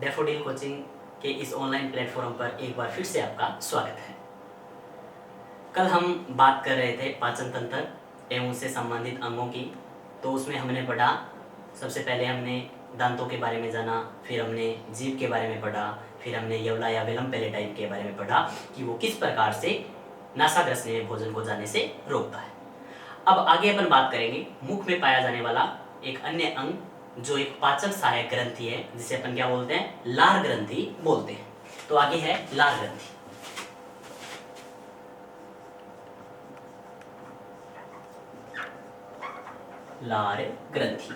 Daffodil coaching के इस online platform पर एक बार फिर से आपका स्वागत है। कल हम बात कर रहे थे पाचन तंत्र एवं उससे संबंधित अंगों की। तो उसमें हमने पढ़ा, सबसे पहले हमने दांतों के बारे में जाना, फिर हमने जीभ के बारे में पढ़ा, फिर हमने यवला या वेलम पैलेटाइन के बारे में पढ़ा कि वो किस प्रकार से नासाग्रसनी में भोजन को जाने से रोकता है। अब आगे अपन बात करेंगे मुख में पाया जाने वाला एक अन्य अंग जो एक पाचन सहायक ग्रंथि है, जिसे अपन क्या बोलते हैं, लार ग्रंथि बोलते हैं। तो आगे है लार ग्रंथि। लार ग्रंथि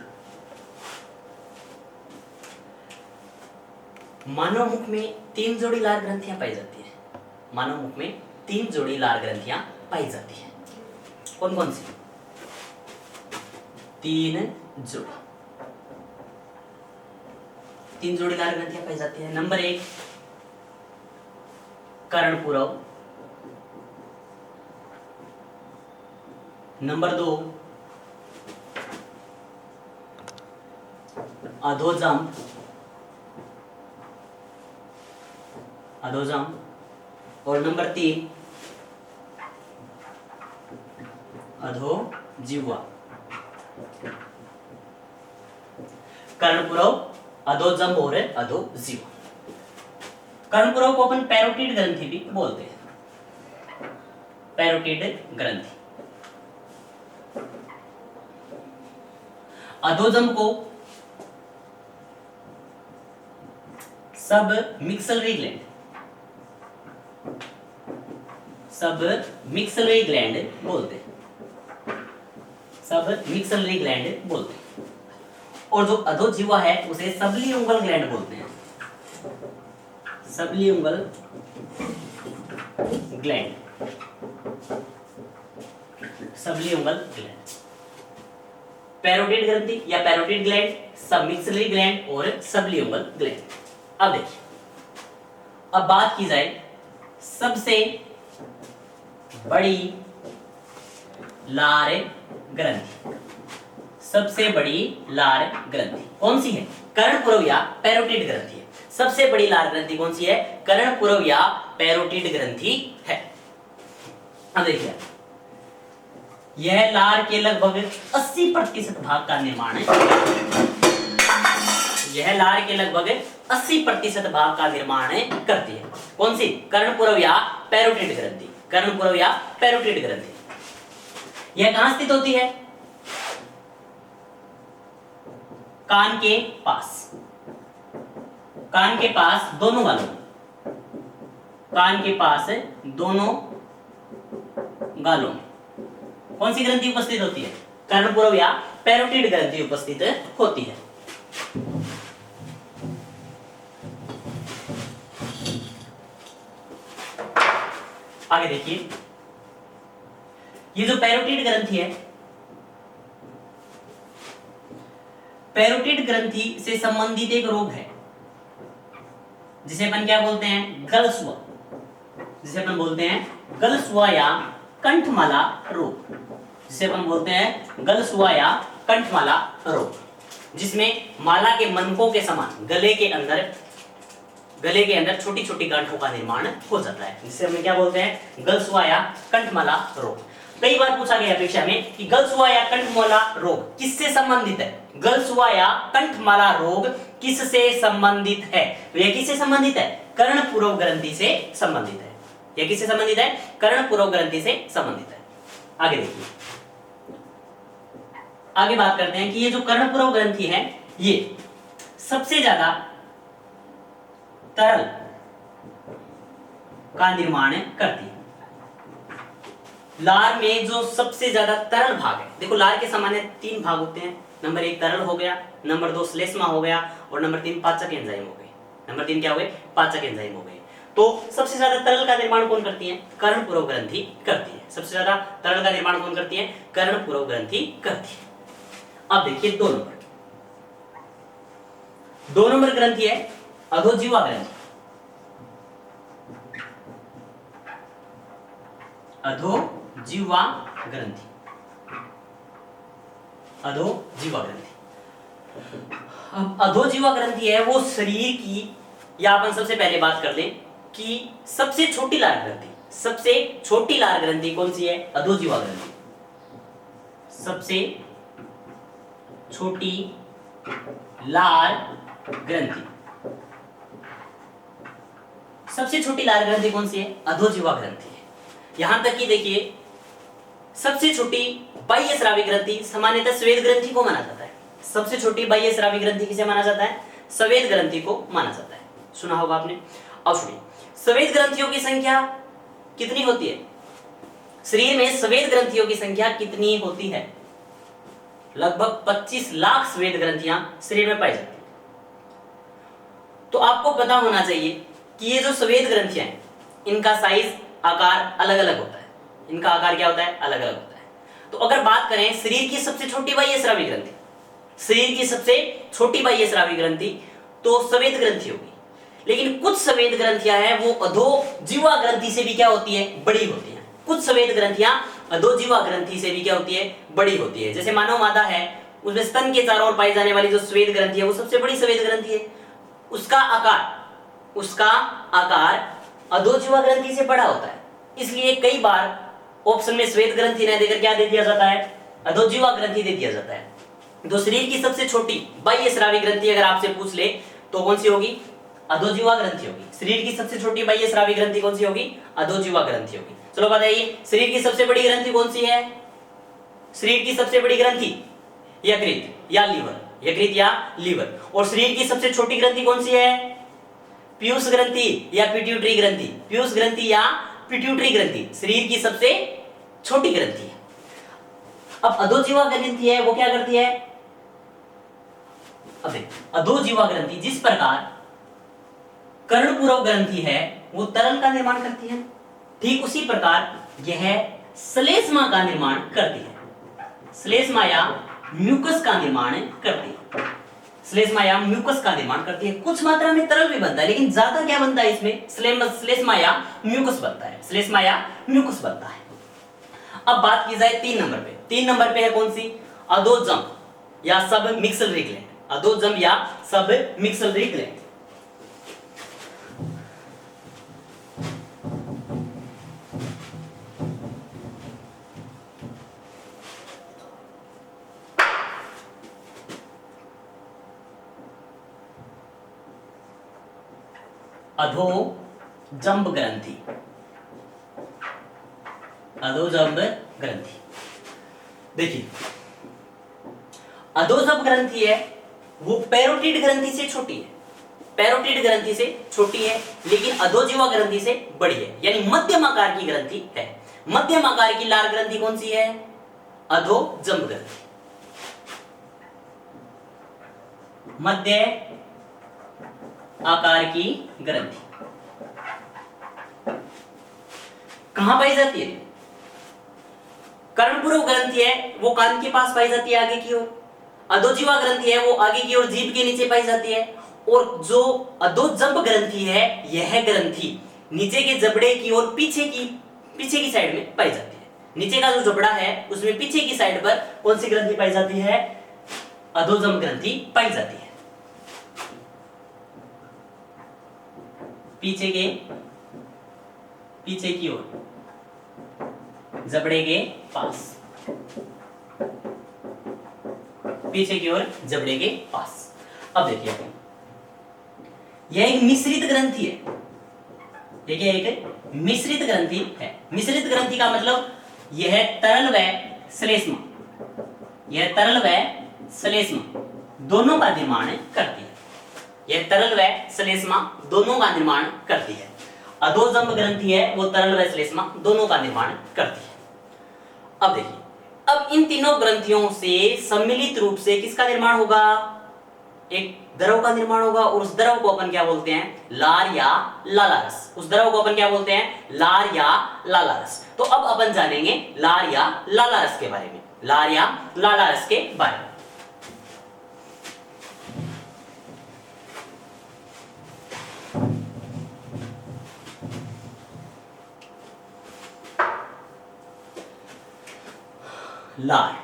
मानव मुख में 3 जोड़ी लार ग्रंथियां पाई जाती है। मानव मुख में 3 जोड़ी लार ग्रंथियां पाई जाती है। कौन कौन सी? 3 जोड़ी लार ग्रंथियां पाई जाती है। नंबर 1 कर्णपुरव, नंबर 2 अधोजम, और नंबर 3 अधोजिह्वा। कर्णपुरव, अधोजम और अधोजिह्वा। कर्णपुरव को अपन पैरोटिड ग्रंथि भी बोलते हैं। पैरोटिड ग्रंथि। अधोजम को सब मिक्सलरी ग्लैंड बोलते हैं। और जो अधोजिह्वा है उसे सबलिंगुअल ग्लैंड बोलते हैं। Sublingual gland. पैरोटिड ग्रंथि या पैरोटिड ग्लैंड, सब मिक्सलरी ग्लैंड और सबलिंगुअल ग्लैंड। अब देखिए, अब बात की जाए सबसे बड़ी लार ग्रंथि। सबसे बड़ी लार ग्रंथि कौन सी है? कर्णपुरव या पैरोटिड ग्रंथि है। सबसे बड़ी लार ग्रंथि कौन सी है? कर्णपुरव या पैरोटिड ग्रंथि है। अब देखिए, यह लार के लगभग 80% भाग का निर्माण करती है। कौन सी? कर्णपुरव या पैरोटिड ग्रंथि। यह कहां स्थित होती है? कान के पास दोनों गालों में। कौन सी ग्रंथि उपस्थित होती है? कर्णपुरव या पैरोटिड ग्रंथि उपस्थित होती है। आगे देखिए, ये जो पैरोटिड ग्रंथि है, पैरोटिड ग्रंथि से संबंधित एक रोग है जिसे अपन क्या बोलते हैं? गलसुआ या कंठमाला रोग। जिसमें माला के मनकों के समान गले के अंदर छोटी छोटी गांठों का निर्माण हो जाता है, जिसे हम क्या बोलते हैं? गलसुआ या कंठमाला रोग। कई बार पूछा गया परीक्षा में कि गलसुआ या कंठमाला रोग किससे संबंधित है? गलसुआ या कंठमाला रोग किससे संबंधित है? तो यह किससे संबंधित है? कर्णपुरव ग्रंथि से संबंधित है। यह किससे संबंधित है? कर्णपुरव ग्रंथि से संबंधित है। आगे देखिए, आगे बात करते हैं कि ये जो कर्णपुरव ग्रंथि है, ये सबसे ज्यादा तरल का निर्माण करती है। लार में जो सबसे ज्यादा तरल भाग है, देखो लार के सामान्य 3 भाग होते हैं। नंबर 1 तरल हो गया, नंबर 2 श्लेष्मा हो गया, और नंबर 3 पाचक एंजाइम हो गए। नंबर 3 क्या हो गए? पाचक एंजाइम हो गए। तो सबसे ज्यादा तरल का निर्माण कौन करती है? कर्णपुरव ग्रंथि करती है। सबसे ज्यादा तरल का निर्माण कौन करती है? कर्णपुरव ग्रंथि करती है। अब देखिए 2 नंबर ग्रंथि है अधोजिह्वा ग्रंथि। अधोजिह्वा ग्रंथि। अब अधोजीवा ग्रंथि है वो शरीर की, या अपन सबसे पहले बात कर लें कि सबसे छोटी लार ग्रंथि, सबसे छोटी लार ग्रंथि कौन सी है? अधोजीवा ग्रंथि। सबसे छोटी लार ग्रंथि, सबसे छोटी लार ग्रंथि कौन सी है? अधोजीवा ग्रंथि है। यहां तक कि देखिए सबसे छोटी बाह्य स्रावी ग्रंथि सामान्यतः स्वेद ग्रंथि को माना जाता है। सबसे छोटी बाह्य स्रावी ग्रंथि किसे माना जाता है? स्वेद ग्रंथि को माना जाता है। सुना होगा आपने। अब सुनिए, स्वेद ग्रंथियों की संख्या कितनी होती है? शरीर में स्वेद ग्रंथियों की संख्या कितनी होती है? लगभग 25 लाख स्वेद ग्रंथियां शरीर में पाई जाती है। तो आपको पता होना चाहिए कि ये जो स्वेद ग्रंथियां हैं इनका साइज, आकार अलग अलग होता है। इनका आकार क्या होता है? अलग अलग होता है। तो अगर बात करें शरीर की सबसे छोटी बाह्य स्रावी ग्रंथि, शरीर की सबसे छोटी बाह्य स्रावी ग्रंथि तो स्वेद ग्रंथि होगी। लेकिन कुछ स्वेद ग्रंथियां हैं वो अधोजीवा ग्रंथि से भी क्या होती है? बड़ी होती है। कुछ स्वेद ग्रंथियां अधोजीवा ग्रंथि से भी क्या होती है? बड़ी होती है। जैसे मानव मादा है, उसमें स्तन के चारों ओर पाई जाने वाली जो स्वेद ग्रंथि है वो सबसे बड़ी स्वेद ग्रंथि है। उसका आकार अधोजीवा ग्रंथि से बड़ा होता है। इसलिए कई बार ऑप्शन में श्वेत ग्रंथि न देकर क्या दे दिया जाता है? अधोजीवा ग्रंथि दे दिया जाता है। तो शरीर की सबसे छोटी बाह्य स्रावी ग्रंथि अगर आपसे पूछ ले तो कौन सी होगी? अधोजीवा ग्रंथि होगी। शरीर की सबसे छोटी बाह्य स्रावी ग्रंथि कौन सी होगी? अधोजीवा ग्रंथि होगी। चलो बताइए, शरीर की सबसे बड़ी ग्रंथि कौन सी है? शरीर की सबसे बड़ी ग्रंथि यकृत या लीवर, यकृत या लीवर। और शरीर की सबसे छोटी ग्रंथि कौन सी है? पीयूष ग्रंथि या पिट्यूटरी ग्रंथि, पीयूष ग्रंथि या पिट्यूटरी ग्रंथि शरीर की सबसे छोटी ग्रंथि है। अब अधोजीवा ग्रंथि है वो क्या करती है? अब देख, अधोजीवा ग्रंथि जिस प्रकार कर्णपूरक ग्रंथि है वो तरल का निर्माण करती है, ठीक उसी प्रकार यह श्लेष्मा का निर्माण करती है। श्लेष्मा या म्यूकस का निर्माण करती है। श्लेष्मा या म्यूकस का निर्माण करती है। कुछ मात्रा में तरल भी बनता है, लेकिन ज्यादा क्या बनता है इसमें? श्लेष्मा या म्यूकस बनता है। श्लेष्मा या म्यूकस बनता है। अब बात की जाए 3 नंबर पे। 3 नंबर पे है कौन सी? अधोजंभ या सब मिक्सलरी ग्लैंड। अधोजंभ या सब मिक्सलरी ग्लैंड। अधोजंभ ग्रंथि, अधोजंभ ग्रंथि। देखिए अधोजंभ ग्रंथि है वो पैरोटिड ग्रंथि से छोटी है, पैरोटिड ग्रंथि से छोटी है, लेकिन अधोजीवा ग्रंथि से बड़ी है, यानी मध्यम आकार की ग्रंथि है। मध्यम आकार की लार ग्रंथि कौन सी है? अधोजंभ ग्रंथि। मध्य आकार की ग्रंथि कहां पाई जाती है? कर्णपूरक ग्रंथि है वो कान के पास पाई जाती है आगे की ओर। अधोजीवा ग्रंथि है वो आगे की ओर जीभ के नीचे पाई जाती है। और जो अधोजंभ ग्रंथि है यह ग्रंथि नीचे के जबड़े की ओर पीछे की साइड में पाई जाती है। नीचे का जो जबड़ा है उसमें पीछे की साइड पर कौन सी ग्रंथि पाई जाती है? अधोजंभ ग्रंथि पाई जाती है। पीछे की ओर जबड़े के पास, पीछे की ओर जबड़े के पास। अब देखिए यह एक मिश्रित ग्रंथि है। देखिए एक मिश्रित ग्रंथि है। मिश्रित ग्रंथि का मतलब यह तरल व श्लेष्मा, यह तरल व श्लेष्मा दोनों का निर्माण करती है। यह तरल व श्लेष्मा दोनों का निर्माण करती है। अधोजंभ ग्रंथि है वो तरल व श्लेष्मा दोनों का निर्माण करती है। अब देखिए, अब इन तीनों ग्रंथियों से सम्मिलित रूप से किसका निर्माण होगा? एक द्रव का निर्माण होगा, और उस द्रव को अपन क्या बोलते हैं? लार या लालारस। उस द्रव को अपन क्या बोलते हैं? लार या लालारस। तो अब अपन जानेंगे लार या लालारस के बारे में, लार या लालारस के बारे में। लार,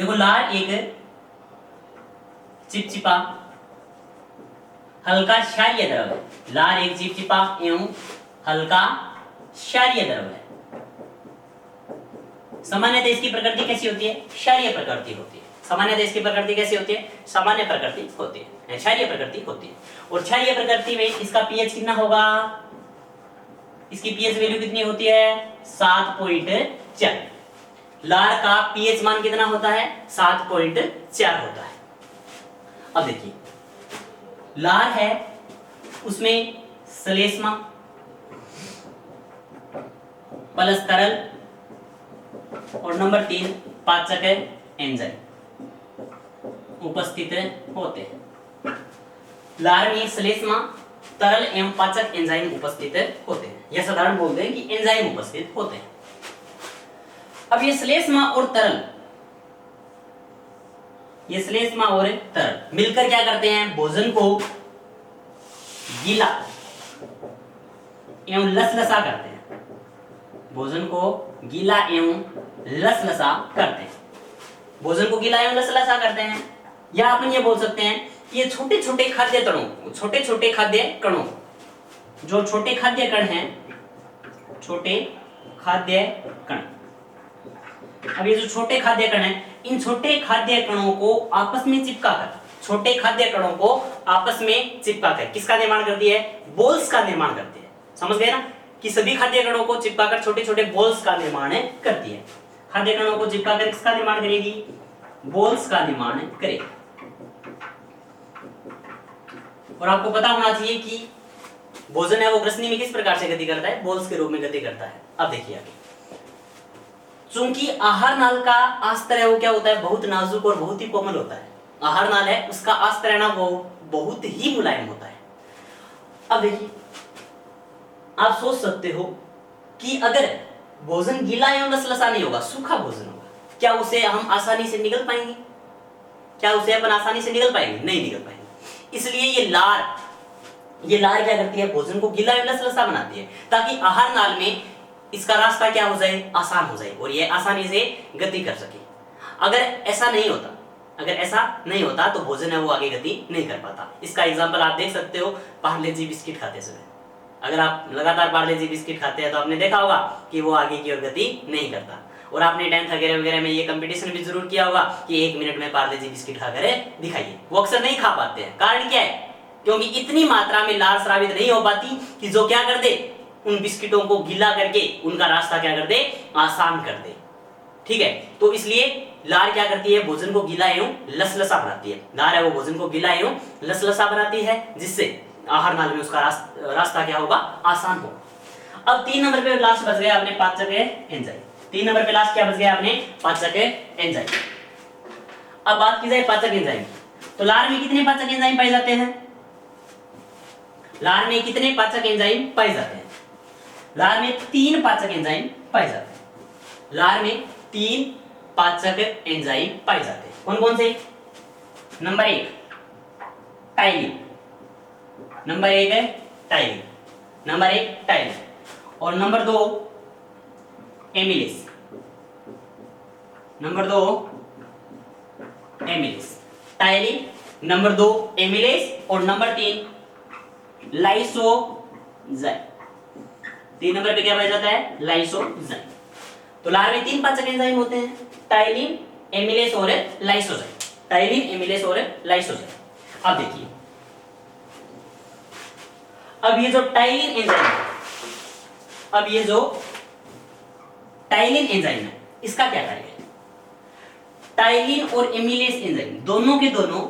देखो लार एक चिपचिपा हल्का क्षारीय द्रव है। लार एक चिपचिपा एवं हल्का क्षारीय द्रव है। सामान्यतः इसकी प्रकृति कैसी होती है? क्षारीय प्रकृति होती है। सामान्यतः इसकी प्रकृति कैसी होती है? सामान्य प्रकृति होती है, क्षारीय प्रकृति होती है। और क्षारीय प्रकृति में इसका पीएच कितना होगा? इसकी पीएच वैल्यू कितनी होती है? 7.4। लार का पीएच मान कितना होता है? 7.4 होता है। अब देखिए लार है, उसमें श्लेष्मा प्लस तरल और नंबर 3 पाचक एंजाइम उपस्थित होते हैं। लार में श्लेष्मा तरल एवं पाचक एंजाइम उपस्थित होते हैं। यह साधारण बोलते हैं कि एंजाइम उपस्थित होते हैं। अब ये श्लेष्मा और तरल, ये श्लेष्मा और तरल मिलकर क्या करते हैं? भोजन को गीला एवं लसलसा करते हैं। भोजन को गीला एवं लसलसा करते हैं। भोजन को गीला एवं लसलसा करते हैं, या अपन ये बोल सकते हैं कि ये छोटे छोटे खाद्य कणों, छोटे छोटे खाद्य कणों, जो छोटे खाद्य कण हैं, छोटे खाद्य कण। अब ये जो छोटे खाद्य कण हैं, इन छोटे खाद्य कणों को आपस में चिपकाकर, छोटे खाद्य कणों को आपस में चिपकाकर किसका निर्माण करती है? बोल्स का निर्माण करती है। समझ गए ना कि सभी खाद्य कणों को चिपकाकर छोटे छोटे बोल्स का निर्माण करती है। खाद्य कणों को चिपकाकर किसका निर्माण करेगी? बोल्स का निर्माण करेगी। और आपको पता होना चाहिए कि भोजन है वो ग्रसनी में किस प्रकार से गति करता है? बोल्स के रूप में गति करता है। अब देखिए आगे, चूंकि आहार नाल का आस्तर है वो क्या होता है? बहुत नाजुक और बहुत ही कोमल होता है। आहार नाल है, उसका आस्तर है ना, वो बहुत ही मुलायम होता है। अब देखिए आप सोच सकते हो कि अगर भोजन गीला एवं लसलसा नहीं होगा, सूखा भोजन होगा, क्या उसे हम आसानी से निगल पाएंगे? क्या उसे अपन आसानी से निगल पाएंगे? नहीं निगल पाएंगे। इसलिए ये लार क्या करती है? भोजन को गीला एवं लसलसा बनाती है, ताकि आहार नाल में इसका रास्ता क्या हो जाए? आसान हो जाए और ये आसानी से गति कर सके। अगर ऐसा नहीं होता तो भोजन है वो आगे गति नहीं कर पाता। इसका एग्जांपल आप देख सकते हो पार्ले जी बिस्किट खाते समय। अगर आप लगातार पार्ले जी बिस्किट खाते हैं तो आपने देखा होगा कि वो आगे की ओर गति नहीं करता। और आपने 10th वगैरह में ये कंपटीशन भी जरूर किया होगा कि 1 मिनट में पार्ले जी बिस्किट खाकर दिखाइए। वो अक्सर नहीं खा पाते हैं। कारण क्या है? क्योंकि इतनी मात्रा में लार स्रावित नहीं हो पाती कि जो क्या कर दे, उन बिस्किटों को गीला करके उनका रास्ता क्या कर दे? आसान कर दे। ठीक है, तो इसलिए लार क्या करती है? भोजन को गीला एवं लसलसा बनाती है। लार है वो भोजन को गीला एवं लसलसा बनाती है, जिससे आहार नाल में उसका रास्ता क्या होगा? आसान होगा। अब 3 नंबर पे लास्ट बच गया अपने पाचक एंजाइम। 3 नंबर पे लास्ट क्या बच गया अपने? पाचक एंजाइम। अब बात की जाए पाचक एंजाइम, तो लार में कितने पाचक एंजाइम पाए जाते हैं? लार में कितने पाचक एंजाइम पाए जाते हैं? लार में 3 पाचक एंजाइम पाए जाते हैं। लार में 3 पाचक एंजाइम पाए जाते हैं। कौन कौन से? नंबर 1 टाइलिन, नंबर 1 है टाइलिन, नंबर 1 टाइलिन, और number 2 amylase, number 2 amylase. Ptyalin, number 2 amylase, और नंबर 3 लाइसोजाइम। 3 नंबर पे क्या पाया जाता है? लाइसोजाइम। तो लार में 3 पाचक एंजाइम होते हैं, टाइलिन, एमिलेस और लाइसोजाइम। टाइलिन, एमिलेस और लाइसोजाइम। अब देखिए, अब ये जो टाइलिन एंजाइम है, अब ये जो टाइलिन एंजाइम है, इसका क्या कार्य है? टाइलिन और एमिलेस एंजाइम दोनों के दोनों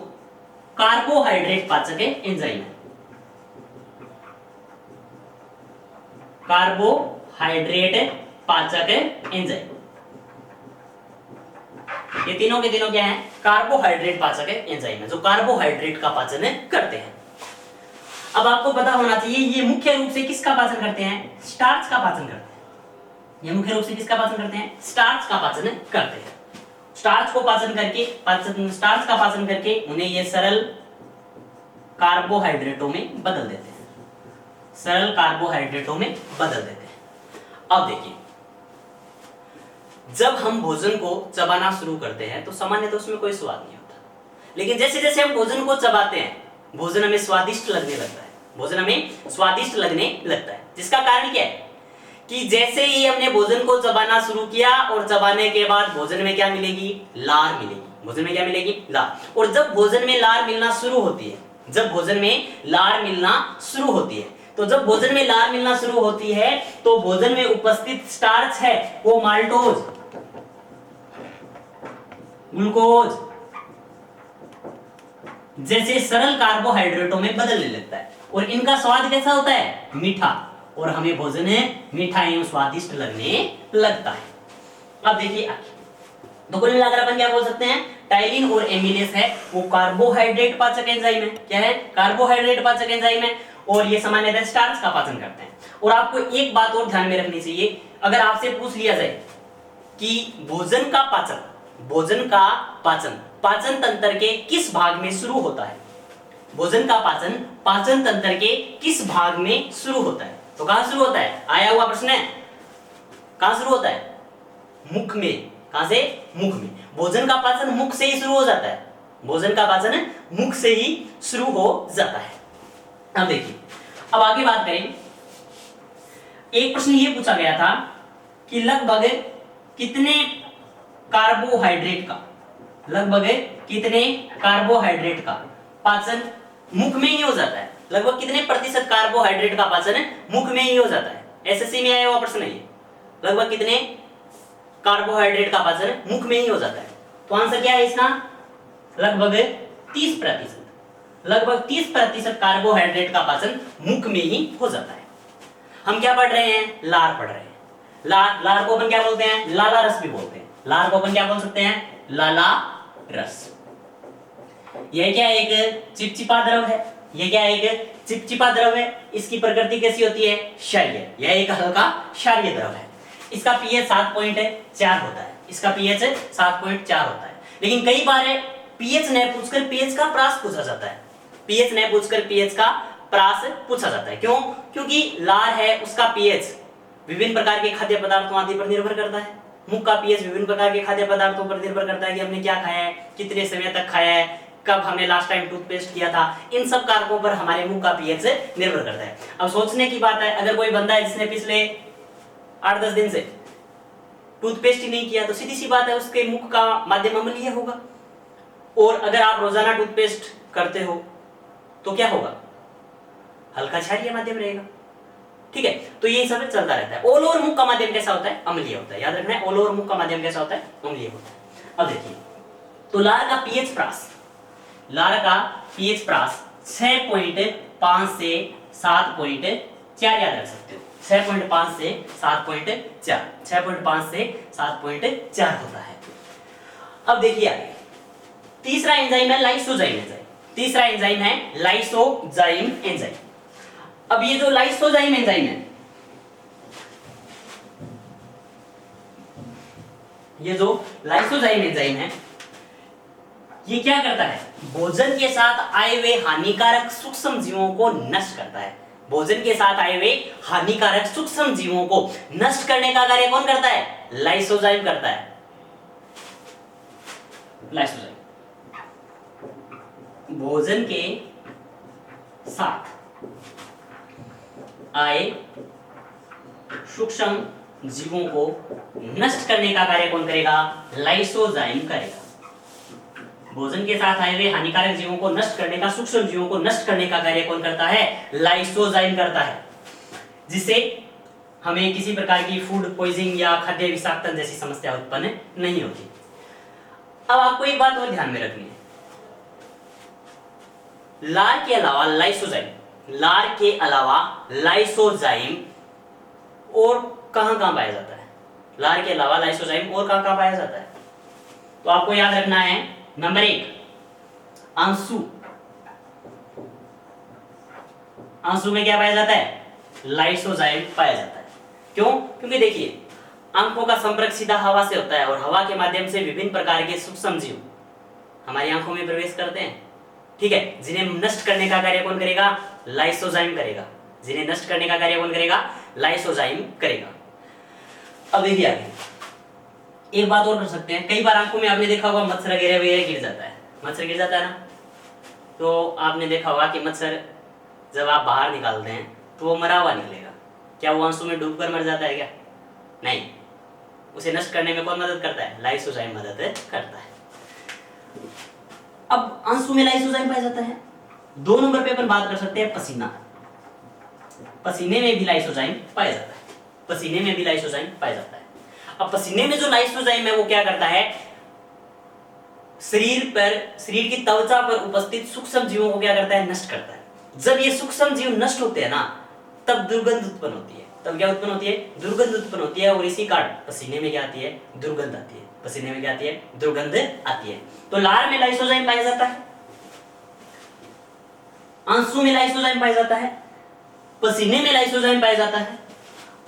कार्बोहाइड्रेट पाचक एंजाइम है। कार्बोहाइड्रेट पाचक एंजाइम, ये तीनों के तीनों क्या है? कार्बोहाइड्रेट पाचक एंजाइम है, जो कार्बोहाइड्रेट का पाचन करते हैं। अब आपको पता होना चाहिए ये मुख्य रूप से किसका पाचन करते हैं? स्टार्च का पाचन करते हैं। ये मुख्य रूप से किसका पाचन करते हैं? स्टार्च का पाचन करते हैं। स्टार्च का पाचन करके उन्हें ये सरल कार्बोहाइड्रेटों में बदल देते हैं, सरल कार्बोहाइड्रेटों में बदल देते हैं। अब देखिए, जब हम भोजन को चबाना शुरू करते हैं तो सामान्यतः उसमें कोई स्वाद नहीं होता, लेकिन जैसे जैसे हम भोजन को चबाते हैं भोजन हमें स्वादिष्ट लगने लगता है, भोजन हमें स्वादिष्ट लगने लगता है। जिसका कारण क्या है कि जैसे ही हमने भोजन को चबाना शुरू किया और चबाने के बाद भोजन में क्या मिलेगी, लार मिलेगी। भोजन में क्या मिलेगी, लार। और जब भोजन में लार मिलना शुरू होती है, जब भोजन में लार मिलना शुरू होती है, तो जब भोजन में लार मिलना शुरू होती है तो भोजन में उपस्थित स्टार्च है वो माल्टोज, ग्लूकोज जैसे सरल कार्बोहाइड्रेटों में बदलने लगता है और इनका स्वाद कैसा होता है, मीठा, और हमें भोजन मीठा एवं स्वादिष्ट लगने लगता है। अब देखिए तो कुल मिलाकर अपन क्या बोल सकते हैं, टाइलिन और एमिलेस है वो कार्बोहाइड्रेट पाचक एंजाइम है। क्या है, कार्बोहाइड्रेट पाचक एंजाइम है और ये सामान्यतः स्टार्च का पाचन करते हैं। और आपको एक बात और ध्यान में रखनी चाहिए, अगर आपसे पूछ लिया जाए कि भोजन का पाचन, भोजन का पाचन पाचन तंत्र के किस भाग में शुरू होता है, भोजन का पाचन पाचन तंत्र के किस भाग में शुरू होता है, तो कहां शुरू होता है, आया हुआ प्रश्न है, कहां शुरू होता है, मुख में। कहां से, मुख में। भोजन का पाचन मुख से ही शुरू हो जाता है, भोजन का पाचन मुख से ही शुरू हो जाता है। अब देखिए, अब आगे बात करें, एक प्रश्न ये पूछा गया था कि लगभग कितने कार्बोहाइड्रेट का, लगभग कितने कार्बोहाइड्रेट का पाचन मुख में ही हो जाता है, लगभग कितने प्रतिशत कार्बोहाइड्रेट का पाचन मुख में ही हो जाता है। एसएससी में आया हुआ प्रश्न है ये, लगभग कितने कार्बोहाइड्रेट का पाचन मुख में ही हो जाता है। तो आंसर क्या है इसका, लगभग 30%, लगभग 30% कार्बोहाइड्रेट का पाचन मुख में ही हो जाता है। हम क्या पढ़ रहे हैं, लार पढ़ रहे हैं। लार को अपन क्या बोलते हैं, लाला रस भी बोलते हैं। लार को अपन क्या बोल सकते हैं, लाला रस। यह क्या एक चिपचिपा द्रव है, यह क्या एक चिपचिपा द्रव है। इसकी प्रकृति कैसी होती है, क्षारीय, यह एक हल्का क्षारीय द्रव है। इसका पीएच 7.4 होता है, इसका पीएच 7.4 होता है। लेकिन कई बार पीएच नहीं पूछकर पीएच का प्रास पूछा जाता है, पीएच नहीं पूछकर पीएच का प्रास पूछा जाता है। क्यों, क्योंकि लार है उसका पीएच विभिन्न प्रकार के खाद्य पदार्थों आदि पर निर्भर करता है। मुख का पीएच विभिन्न प्रकार के खाद्य पदार्थों पर निर्भर करता है कि हमने क्या खाया है, कितने समय तक खाया है, कब हमने लास्ट टाइम टूथपेस्ट किया था, इन सब कारकों पर हमारे मुख का पीएच निर्भर करता है। अब सोचने की बात है, अगर कोई बंदा है जिसने पिछले 8-10 दिन से टूथपेस्ट ही नहीं किया तो सीधी सी बात है उसके मुख का माध्यम अम्लीय होगा। और अगर आप रोजाना टूथपेस्ट करते हो तो क्या होगा, हल्का क्षारीय माध्यम रहेगा। ठीक है, तो ये सब चलता रहता है। ओल और मुख का माध्यम कैसा होता है, अम्लीय होता है। याद रखना है, ओल और मुख का माध्यम कैसा होता है, अम्लीय होता है। अब देखिए, तो लार का पीएच प्रास, लार का पीएच प्रास 6.5 से 7.4 याद रख सकते हो। 6.5 से 7.4, 6.5 से 7.4 होता है। अब देखिए आगे, तीसरा एंजाइम है लाइसोजाइम एंजाइम। तीसरा एंजाइम है लाइसोजाइम एंजाइम। अब ये जो लाइसोजाइम एंजाइम है, ये जो लाइसोजाइम एंजाइम है, ये क्या करता है, भोजन के साथ आए हुए हानिकारक सूक्ष्म जीवों को नष्ट करता है। भोजन के साथ आए हुए हानिकारक सूक्ष्म जीवों को नष्ट करने का कार्य कौन करता है, लाइसोजाइम करता है। लाइसोजाइम भोजन के साथ आए सूक्ष्म जीवों को नष्ट करने का कार्य कौन करेगा, लाइसोजाइम करेगा। भोजन के साथ आए हुए हानिकारक जीवों को नष्ट करने का, सूक्ष्म जीवों को नष्ट करने का कार्य कौन करता है, लाइसोजाइम करता है। जिससे हमें किसी प्रकार की फूड पॉइजनिंग या खाद्य विषाक्तता जैसी समस्या उत्पन्न नहीं होती। अब आपको एक बात और ध्यान में रखनी है, लार के अलावा लाइसोजाइम, लार के अलावा लाइसोजाइम और कहां पाया जाता है, लार के अलावा लाइसोजाइम और कहां पाया जाता है। तो आपको याद रखना है, नंबर 1 आंसू, आंसू में क्या पाया जाता है, लाइसोजाइम पाया जाता है। क्यों, क्योंकि देखिए आंखों का संपर्क सीधा हवा से होता है और हवा के माध्यम से विभिन्न प्रकार के सूक्ष्म जीव हमारी आंखों में प्रवेश करते हैं। ठीक है, जिन्हें नष्ट करने का कार्य कौन करेगा, लाइसोजाइम करेगा। जिन्हें नष्ट करने का कार्य कौन करेगा, लाइसोजाइम करेगा। अब देखिए आगे, एक बात और कर सकते हैं, कई बार आंखों में आपने देखा होगा मच्छर वगैरह गिर जाता है, मच्छर गिर जाता है ना, तो आपने देखा होगा कि मच्छर जब आप बाहर निकालते हैं तो वो मरा हुआ निकलेगा, क्या वो आंसू में डूबकर मर जाता है क्या? नहीं, उसे नष्ट करने में कौन मदद करता है? लाइसोजाइम मदद करता है। अब आंसू में लाइसोजाइम पाया जाता है। 2 नंबर पे अपन बात कर सकते हैं पसीना, पसीने में भी लाइसोजाइम पाया जाता है, पसीने में भी लाइसोजाइम पाया जाता है। अब पसीने में जो लाइसोजाइम है वो क्या करता है, शरीर की त्वचा पर उपस्थित सूक्ष्म जीवों को क्या करता है? नष्ट करता है। जब ये सूक्ष्म जीव नष्ट होते हैं ना, तब दुर्गंध उत्पन्न होती है। तब क्या उत्पन्न होती है? दुर्गंध उत्पन्न होती है। और इसी कारण पसीने में क्या आती है? दुर्गंध आती है। पसीने में क्या आती है? दुर्गंध आती है। तो लार में लाइसोजाइम पाया जाता है, आंसू में लाइसोजाइम पाया जाता है, पसीने में लाइसोजाइम पाया जाता है।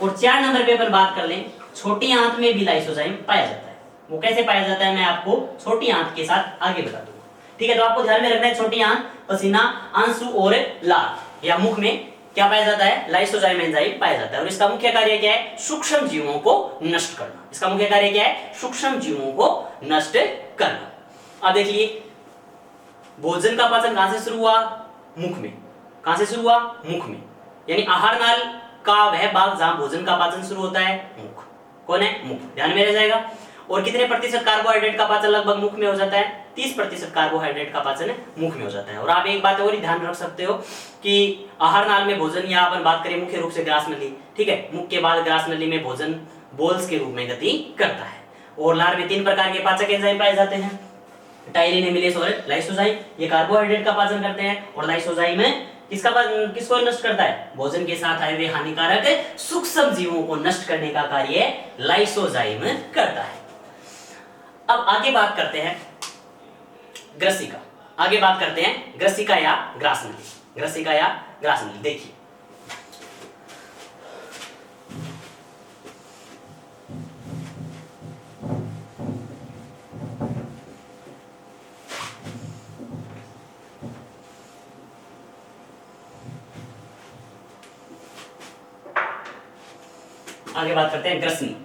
और 4 नंबर पे अपन बात कर लें, छोटी आंत में भी लाइसोजाइम पाया जाता है। वो कैसे पाया जाता है मैं आपको छोटी आंत के साथ आगे बता दूंगा। ठीक है, तो आपको ध्यान में रखना है, छोटी आंत, पसीना, आंसू और लार या मुख में क्या पाया जाता है? लाइसोजाइम एंजाइम पाया जाता है। और इसका मुख्य कार्य क्या है? सूक्ष्म जीवों को नष्ट करना। इसका मुख्य कार्य क्या है? सूक्ष्म जीवों को नष्ट करना। अब देखिए, भोजन का पाचन कहां से शुरू हुआ? मुख में। कहां से शुरू हुआ? मुख में। यानी आहार नाल का वह भाग जहां भोजन का पाचन शुरू होता है, मुख। कौन है? मुख। ध्यान में रह जाएगा। और कितने प्रतिशत कार्बोहाइड्रेट का पाचन लगभग मुख में हो जाता है? 30% कार्बोहाइड्रेट का पाचन मुख में हो जाता है। और आप एक बात और ही ध्यान रख सकते हो कि आहार नाल में भोजन, या अपन बात करें मुख्य रूप से ग्रास नली, ठीक है, मुख के बाद ग्रास नली में भोजन बोल्स के रूप में गति करता है। और लार में 3 प्रकार के पाचक एंजाइम पाए जाते हैं, टाइलिन, एमिलेज और लाइसोजाइम। ये कार्बोहाइड्रेट का पाचन करते हैं। और लाइसोजाइम किसको नष्ट करता है? भोजन के साथ आए हुए हानिकारक सूक्ष्म जीवों को नष्ट करने का कार्य लाइसोजाइम करता है। अब आगे बात करते हैं ग्रसिका। आगे बात करते हैं ग्रसिका या ग्रास नली। ग्रसिका या ग्रास नली, देखिए आगे बात करते हैं ग्रसनी।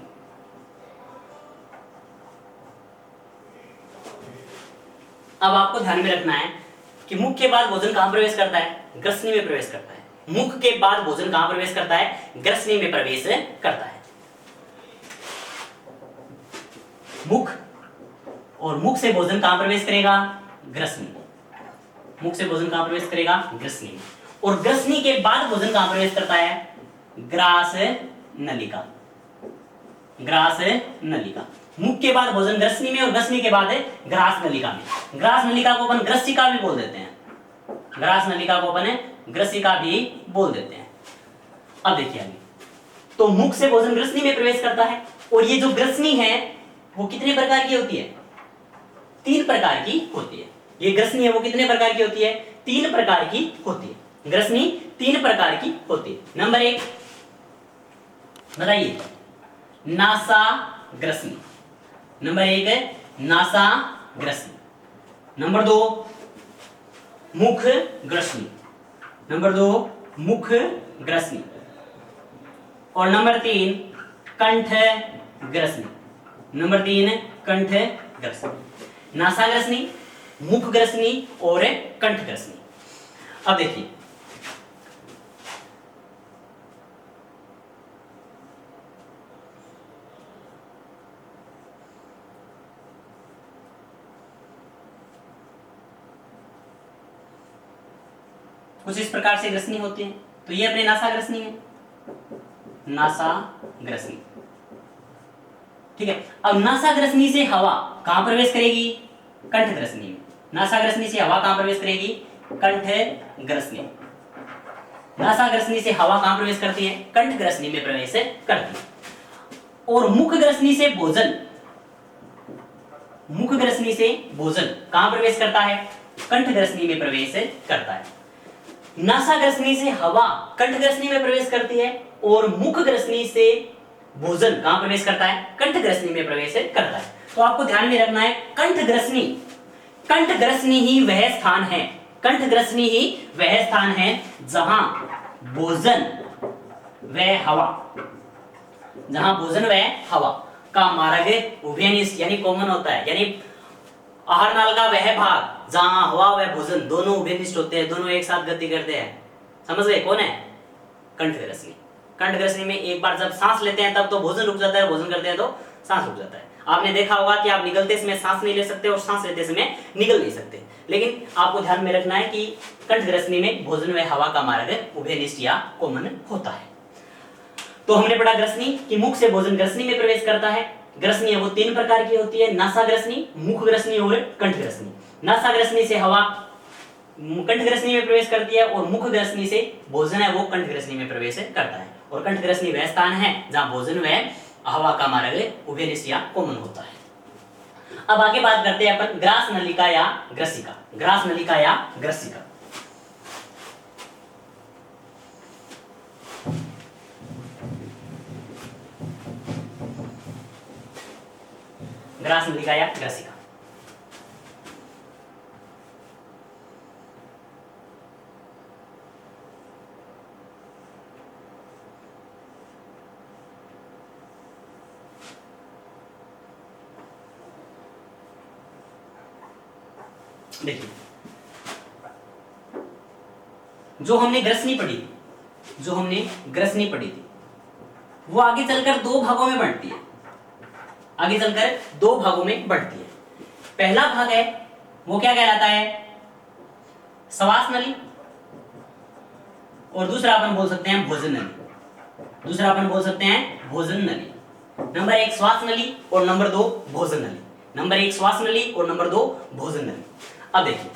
अब आपको ध्यान में रखना है कि मुख के बाद भोजन कहां प्रवेश करता है? ग्रसनी में प्रवेश करता है। मुख के बाद भोजन कहां प्रवेश करता है? ग्रसनी में प्रवेश करता है। मुख, और मुख से भोजन कहां प्रवेश करेगा? ग्रसनी। मुख से भोजन कहां प्रवेश करेगा? ग्रसनी में। और ग्रसनी के बाद भोजन कहां प्रवेश करता है? ग्रास नलिका। ग्रास नलिका। मुख के बाद भोजन ग्रसनी में, और ग्रसनी के बाद ग्रास नलिका में। ग्रास नलिका को अपन ग्रसिका भी बोल देते हैं। ग्रास नलिका को अपन ग्रसिका भी बोल देते हैं। अब देखिए आगे, तो मुख से भोजन ग्रसनी में प्रवेश करता है। और ये जो ग्रसनी है वो कितने प्रकार की होती है? 3 प्रकार की होती है। ये ग्रसनी है वो कितने प्रकार की होती है? 3 प्रकार की होती है। ग्रसनी 3 प्रकार की होती है। नंबर 1 बताइए, नासा ग्रसनी। नंबर 1 है नासा ग्रसनी। नंबर 2 मुख ग्रसनी। नंबर 2 मुख ग्रसनी। और नंबर 3 कंठ ग्रसनी। नंबर 3 कंठ ग्रसनी। नासा ग्रसनी, मुख ग्रसनी और कंठ ग्रसनी। अब देखिए, कुछ इस प्रकार से ग्रसनी होती है। तो ये अपने नासा ग्रसनी है, नासा ग्रसनी। ठीक है, अब नासा ग्रसनी से हवा कहां प्रवेश करेगी? कंठ ग्रसनी में। नासा ग्रसनी से हवा कहां प्रवेश करेगी? कंठ ग्रसनी। नासा ग्रसनी से हवा कहां प्रवेश करती है? कंठ ग्रसनी में प्रवेश करती है। और मुख ग्रसनी से भोजन, मुख ग्रसनी से भोजन कहां प्रवेश करता है? कंठ ग्रसनी में प्रवेश करता है। नासा ग्रसनी से हवा कंठ ग्रसनी में प्रवेश करती है। और मुख ग्रसनी से भोजन कहां प्रवेश करता है? कंठ ग्रसनी में प्रवेश करता है। तो आपको ध्यान में रखना है, कंठ ग्रसनी, कंठ ग्रसनी ही वह स्थान है, कंठ ग्रसनी ही वह स्थान है जहां भोजन व हवा, जहां भोजन व हवा का मार्ग उभयनिष्ठ यानी कॉमन होता है, यानी आहार नाल का वह भाग जहां हवा व भोजन दोनों उभयनिष्ठ होते हैं, दोनों एक साथ गति करते हैं। समझ गए? कौन है? कंठग्रसनी। कंठग्रसनी में एक बार जब सांस लेते हैं तब तो भोजन रुक जाता है, भोजन करते हैं तो सांस रुक जाता है। आपने देखा होगा कि आप निगलते समय सांस नहीं ले सकते और सांस लेते समय निगल नहीं सकते, लेकिन आपको ध्यान में रखना है कि कंठग्रसनी में भोजन व हवा का मार्ग उभयनिष्ठ या कॉमन होता है। तो हमने पढ़ा ग्रसनी कि मुख से भोजन ग्रसनी में प्रवेश करता है। ग्रसनी है वो 3 प्रकार की होती है, नासाग्रसनी, मुखग्रसनी और कंठग्रसनी। नासाग्रसनी से हवा कंठग्रसनी में प्रवेश करती है और मुखग्रसनी से भोजन है वो कंठग्रसनी में प्रवेश करता है। और कंठग्रसनी वह स्थान है जहां भोजन व हवा का मार्ग उभयनिष्ठ या कॉमन होता है। अब आगे बात करते हैं अपन ग्रास नलिका या ग्रसिका। ग्रास नलिका या ग्रसिका। ग्रास नलिका या ग्रसिका। देखिए, जो हमने ग्रसनी पढ़ी थी वो आगे चलकर 2 भागों में बढ़ती है। पहला भाग है वो क्या कहलाता है? श्वास नली, और दूसरा अपन बोल सकते हैं भोजन नली। नंबर 1 श्वास नली और नंबर 2 भोजन नली। अब देखिए,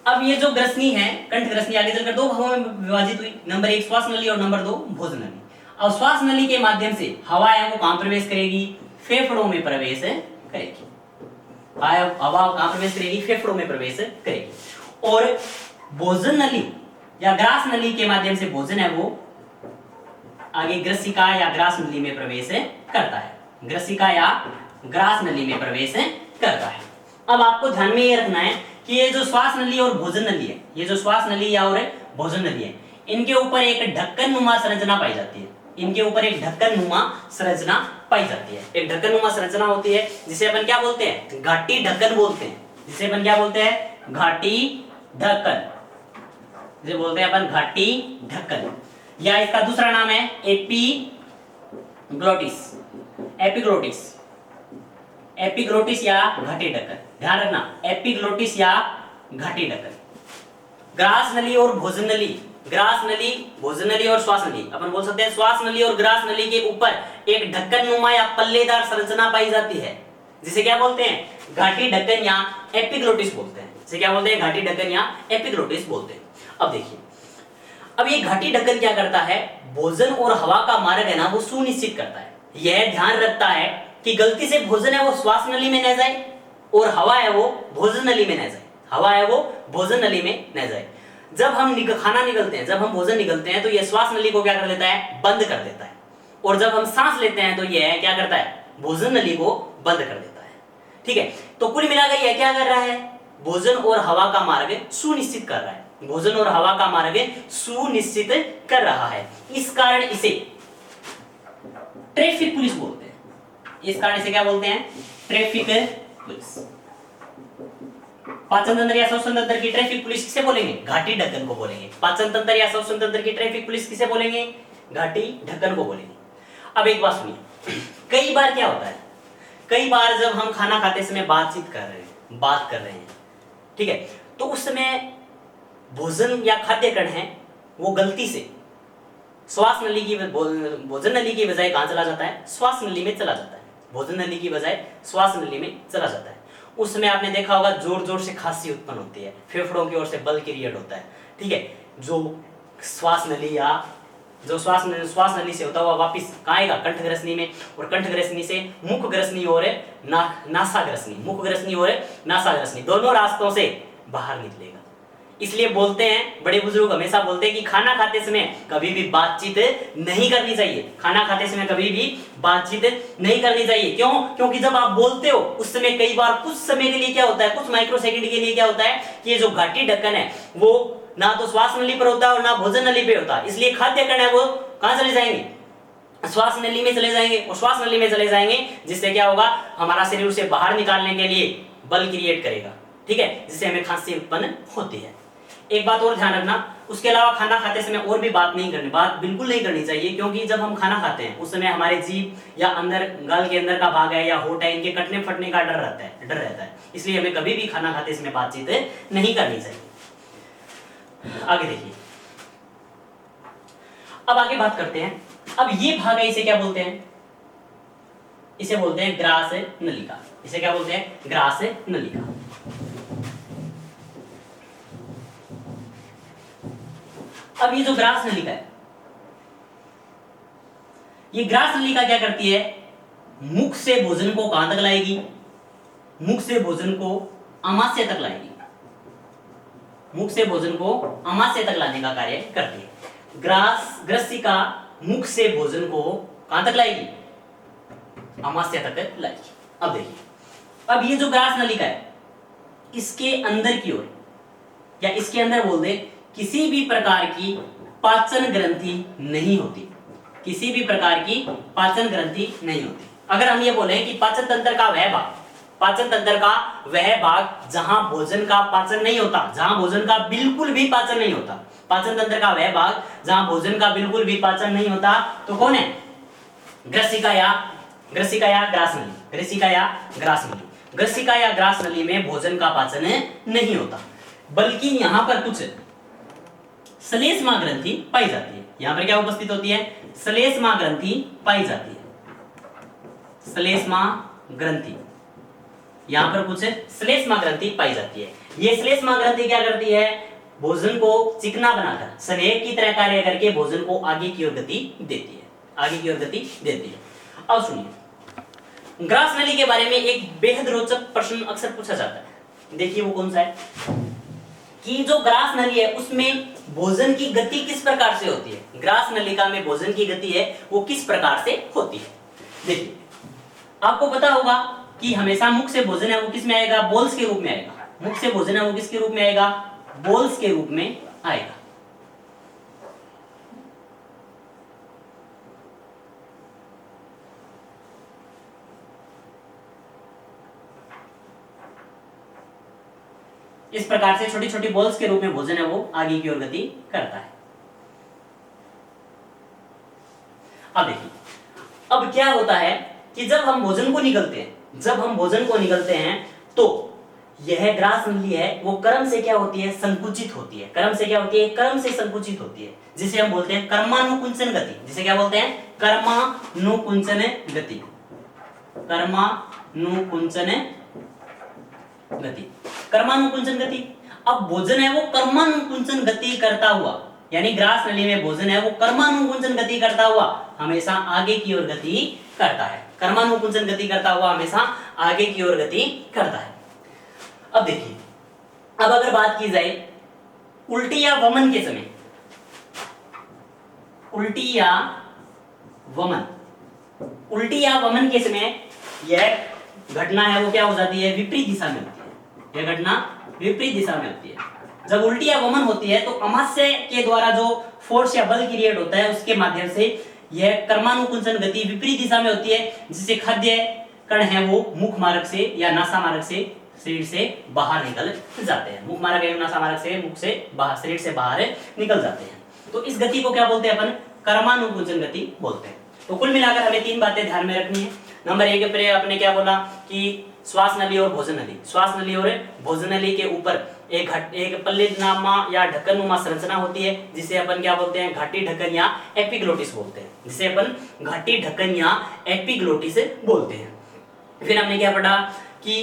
अब ये जो ग्रसनी है कंठ ग्रसनी आगे चलकर 2 भागों में विभाजित हुई। नंबर 1 श्वास नली और नंबर 2 भोजन नली। अब श्वास नली के माध्यम से हवा है वो कहां प्रवेश करेगी? फेफड़ों में प्रवेश करेगी। हवा कहां प्रवेश करेगी? फेफड़ों में प्रवेश करेगी। और भोजन नली या ग्रास नली के माध्यम से भोजन है वो आगे ग्रसिका या ग्रास नली में प्रवेश करता है। अब आपको ध्यान में ये रखना है कि ये जो श्वास नली और भोजन नली है, इनके ऊपर एक ढक्कन नुमा संरचना पाई जाती है। एक ढक्कन नुमा संरचना होती है जिसे अपन क्या बोलते हैं? घाटी ढक्कन बोलते हैं। घाटी ढक्कन या इसका दूसरा नाम है एपिग्लोटिस या घाटी ढक्कन। ध्यान रखना, एपिग्लोटिस या घाटी ढक्कन। ग्रास नली और भोजन नली और श्वास नली, अपन बोल सकते हैं श्वास नली और ग्रास नली के ऊपर एक ढक्कन नुमा या पल्लेदार संरचना पाई जाती है जिसे क्या बोलते हैं? घाटी ढक्कन या एपिग्लोटिस बोलते हैं। अब देखिए, अब ये घाटी ढक्कन क्या करता है? भोजन और हवा का मार्ग है ना वो सुनिश्चित करता है। यह ध्यान रखता है कि गलती से भोजन है वो श्वास नली में न जाए और हवा है वो भोजन नली में न जाए। जब हम खाना निगलते हैं, जब हम भोजन निगलते हैं तो यह श्वास नली को क्या कर देता है? बंद कर देता है। और जब हम सांस लेते हैं तो यह क्या करता है? भोजन नली को बंद कर देता है। ठीक है, तो कुल मिलाकर यह क्या कर रहा है? भोजन और हवा का मार्ग सुनिश्चित कर रहा है। इस कारण इसे ट्रैफिक पुलिस बोलते हैं। क्या बोलते हैं? Traffic police. पाचन तंत्र या श्वसन तंत्र की ट्रैफिक पुलिस किसे बोलेंगे? घाटी ढक्कन को बोलेंगे। पाचन तंत्र या श्वसन तंत्र की ट्रैफिक पुलिस किसे बोलेंगे? घाटी ढक्कन को बोलेंगे। अब एक बात सुनिए, कई बार क्या होता है, जब हम खाना खाते समय बात कर रहे हैं, ठीक है, तो उस समय भोजन या खाद्य कण है वो गलती से भोजन नली की बजाय कहां चला जाता है? श्वास नली में चला जाता है। भोजन नली की बजाय श्वास नली में चला जाता है। उस समय आपने देखा होगा जोर जोर से खांसी उत्पन्न होती है, फेफड़ों की ओर से बल क्रिएट होता है। ठीक है, जो श्वास नली से होता हुआ वापिस कहाँ आएगा? कंठग्रसनी में, और कंठग्रसनी से मुखग्रसनी और नासाग्रसनी दोनों रास्तों से बाहर निकलेगा। इसलिए बोलते हैं, बड़े बुजुर्ग हमेशा बोलते हैं कि खाना खाते समय कभी भी बातचीत नहीं करनी चाहिए। क्यों? क्योंकि जब आप बोलते हो उस समय कई बार कुछ समय के लिए क्या होता है, कुछ माइक्रोसेकंड के लिए क्या होता है कि ये जो घाटी ढक्कन है वो ना तो श्वास नली पर होता है और ना भोजन नली पे होता है। इसलिए खाद्य कण है वो कहां चले जाएंगे? श्वास नली में चले जाएंगे, और श्वास नली में चले जाएंगे जिससे क्या होगा, हमारा शरीर उसे बाहर निकालने के लिए बल क्रिएट करेगा, ठीक है, जिससे हमें खांसी उत्पन्न होती है। एक बात और ध्यान रखना, उसके अलावा खाना खाते समय और भी बात बिल्कुल नहीं करनी चाहिए, क्योंकि जब हम खाना खाते हैं उस समय हमारे जीभ या अंदर गाल के अंदर का भाग है या होठ है, इनके कटने फटने का डर रहता है। इसलिए हमें कभी भी खाना खाते समय बातचीत नहीं करनी चाहिए। आगे देखिए, अब आगे बात करते हैं। अब ये भाग है, इसे क्या बोलते हैं, इसे बोलते हैं ग्रास नलिका। इसे क्या बोलते हैं, ग्रास नलिका। अब ये जो ग्रास नलिका है, ये ग्रास नलिका क्या करती है, मुख से भोजन को कहां तक लाएगी, मुख से भोजन को आमाशय तक लाएगी, मुख से भोजन को आमाशय तक लाने का कार्य करती है। ग्रसिका मुख से भोजन को कहां तक लाएगी, आमाशय तक लाएगी। अब देखिए, अब ये जो ग्रास नलिका है, इसके अंदर की ओर या इसके अंदर बोल दे, किसी भी प्रकार की पाचन ग्रंथि नहीं होती, किसी भी प्रकार की पाचन ग्रंथि नहीं होती। अगर हम ये बोले कि पाचन तंत्र का वह भाग, पाचन तंत्र का वह भाग जहां भोजन का पाचन नहीं होता, जहां भोजन का बिल्कुल भी पाचन नहीं होता, पाचन तंत्र का वह भाग जहां भोजन का बिल्कुल भी पाचन नहीं होता, तो कौन है, ग्रसिका या ग्रास नली, ग्रसिका या ग्रास नली। ग्रसिका या ग्रास नली में भोजन का पाचन नहीं होता, बल्कि यहां पर कुछ श्लेष्मा ग्रंथि पाई जाती है। यहां पर क्या उपस्थित होती है, श्लेष्मा ग्रंथि पाई जाती है, श्लेष्मा ग्रंथि, यहां पर कुछ श्लेष्मा ग्रंथि पाई जाती है। ये श्लेष्मा ग्रंथि क्या करती है, भोजन को चिकना बनाकर सलेब की तरह कार्य करके भोजन को आगे की ओर गति देती है, आगे की ओर गति देती है। अब सुनिए, ग्रास नली के बारे में एक बेहद रोचक प्रश्न अक्सर पूछा जाता है। देखिए वो कौन सा है, कि जो ग्रास नली है उसमें भोजन की गति किस प्रकार से होती है, ग्रास नलिका में भोजन की गति है वो किस प्रकार से होती है। देखिए, आपको पता होगा कि हमेशा मुख से भोजन है वो किस में आएगा, बोल्स के रूप में आएगा। मुख से भोजन है वो किसके रूप में आएगा, बोल्स के रूप में आएगा। इस प्रकार से छोटी छोटी बॉल्स के रूप में भोजन है वो आगे की ओर गति करता है। अब देखिए, अब क्या होता है कि जब हम भोजन को निगलते हैं, जब हम भोजन को निगलते हैं तो यह ग्रास नली है वो क्रम से क्या होती है, संकुचित होती है। क्रम से क्या होती है, क्रम से संकुचित होती है, जिसे हम बोलते हैं कर्मानुकुंचन गति। जिसे क्या बोलते हैं, कर्मानुकुंचन गति, कर्मानुकुंचन गति, कर्मानुकुंचन गति। अब भोजन है वो कर्मानुकुंचन गति करता हुआ, यानी ग्रास नली में भोजन है वो कर्मानुकुंचन गति करता हुआ हमेशा आगे की ओर गति करता है, कर्मानुकुंचन गति करता हुआ हमेशा आगे की ओर गति करता है। अब देखिए, अब अगर बात की जाए उल्टी या वमन के समय, उल्टी या वमन, उल्टी या वमन के समय यह घटना है वो क्या हो जाती है, विपरीत दिशा में होती है। यह घटना विपरीत दिशा में होती है। जब उल्टी या वमन होती है तो आमाशय के द्वारा जो फोर्स या बल क्रिएट होता है उसके माध्यम से यह कर्मानुकुंचन गति विपरीत दिशा में होती है, जिससे खाद्य कण है वो मुख मार्ग से या नासा मार्ग से शरीर से बाहर निकल जाते हैं। मुख मार्ग एवं नासा मार्ग से मुख से बाहर, शरीर से बाहर निकल जाते हैं। तो इस गति को क्या बोलते हैं अपन, कर्मानुकुंचन गति बोलते हैं। तो कुल मिलाकर हमें तीन बातें ध्यान में रखनी है। नंबर एक पे आपने क्या बोला कि श्वास नली और भोजन नली, श्वास नली और भोजन नली के ऊपर एक पल्लिनामा या ढक्कनुमा संरचना होती है, जिसे अपन क्या बोलते हैं, घाटी ढक्कन या एपिग्लोटिस बोलते हैं, जिसे अपन घाटी ढक्कन या एपिग्लोटिस बोलते हैं। फिर हमने क्या पढ़ा कि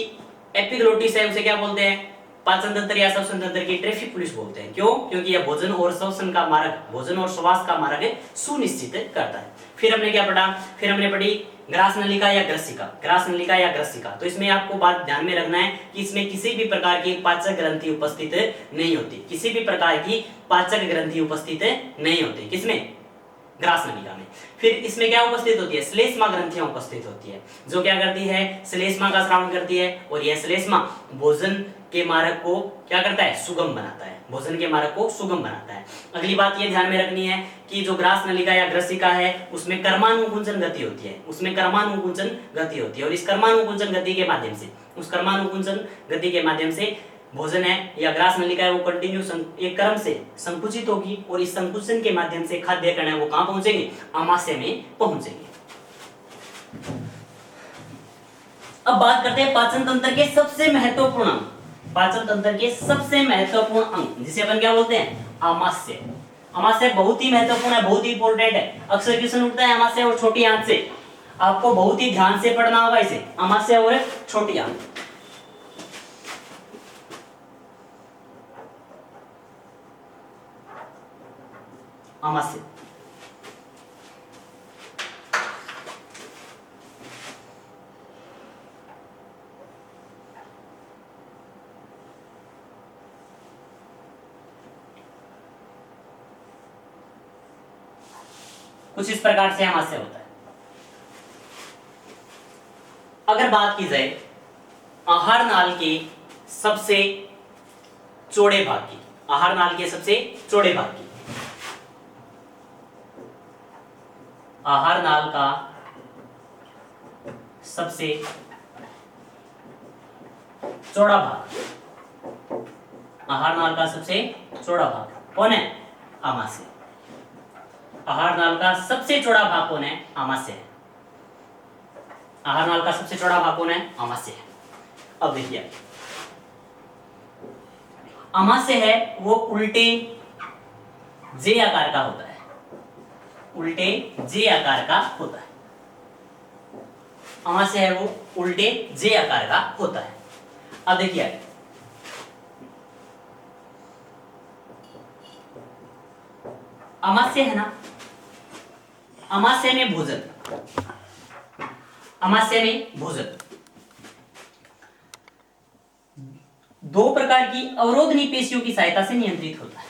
एपिग्लोटिस है उसे क्या बोलते हैं, पाचन तंत्र या श्वसन तंत्र की ट्रैफिक पुलिस बोलते हैं। क्यों, क्योंकि यह भोजन और श्वसन का मार्ग, भोजन और श्वास का मार्ग सुनिश्चित करता है। फिर हमने क्या पढ़ा, फिर हमने पढ़ी ग्रास नलिका या ग्रसिका, ग्रास नलिका या ग्रसिका। तो इसमें आपको बात ध्यान में रखना है कि इसमें किसी भी प्रकार की पाचक ग्रंथि उपस्थित नहीं होती, किसी भी प्रकार की पाचक ग्रंथि उपस्थित नहीं होती। किसमें, ग्रास नलिका में। फिर इसमें क्या उपस्थित होती है, श्लेष्मा ग्रंथियां उपस्थित होती है, जो क्या करती है, श्लेष्मा का स्राव करती है, और यह श्लेष्मा भोजन के मार्ग को क्या करता है, सुगम बनाता है, भोजन के मार्ग को सुगम बनाता है। अगली बात ये ध्यान में रखनी है कि जो ग्रास नलिका या ग्रसिका है उसमें कर्मानुकुंचन गति होती है, उसमें कर्मानुकुंचन गति होती है, और इस कर्मानुकुंचन गति के माध्यम से, उस कर्मानुकुंचन गति के माध्यम से भोजन है या ग्रास नलिका है वो कंटिन्यू एक क्रम से संकुचित होगी, और इस संकुचन के माध्यम से खाद्य कण है वो कहां पहुंचेंगे, आमाशय में पहुंचेंगे। अब बात करते हैं पाचन तंत्र के सबसे महत्वपूर्ण अंग, पाचन तंत्र के सबसे महत्वपूर्ण अंग जिसे अपन क्या बोलते हैं, आमाशय। आमाशय बहुत ही महत्वपूर्ण है, बहुत ही इंपॉर्टेंट है। अक्सर क्वेश्चन उठता है आमाशय और छोटी आंत से, आपको बहुत ही ध्यान से पढ़ना होगा इसे, आमाशय और छोटी आंत। आमाशय कुछ इस प्रकार से आमाशय होता है। अगर बात की जाए आहार नाल के सबसे चौड़े भाग की, आहार नाल के सबसे चौड़े भाग की, आहार नाल का सबसे चौड़ा भाग, आहार नाल का सबसे चौड़ा भाग कौन है, आमाशय। आहार नाल का सबसे चौड़ा भाग कौन है, आमाशय है। आहार नाल का सबसे चौड़ा भाग कौन है, आमाशय है। अब देखिए आमाशय है वो उल्टे जे आकार का होता है, उल्टे जे आकार का होता है। आमाशय है वो उल्टे जे आकार का होता है। अब देखिए आमाशय है ना, आमाशय में भोजन, आमाशय में भोजन दो प्रकार की अवरोधनी पेशियों की सहायता से नियंत्रित होता है।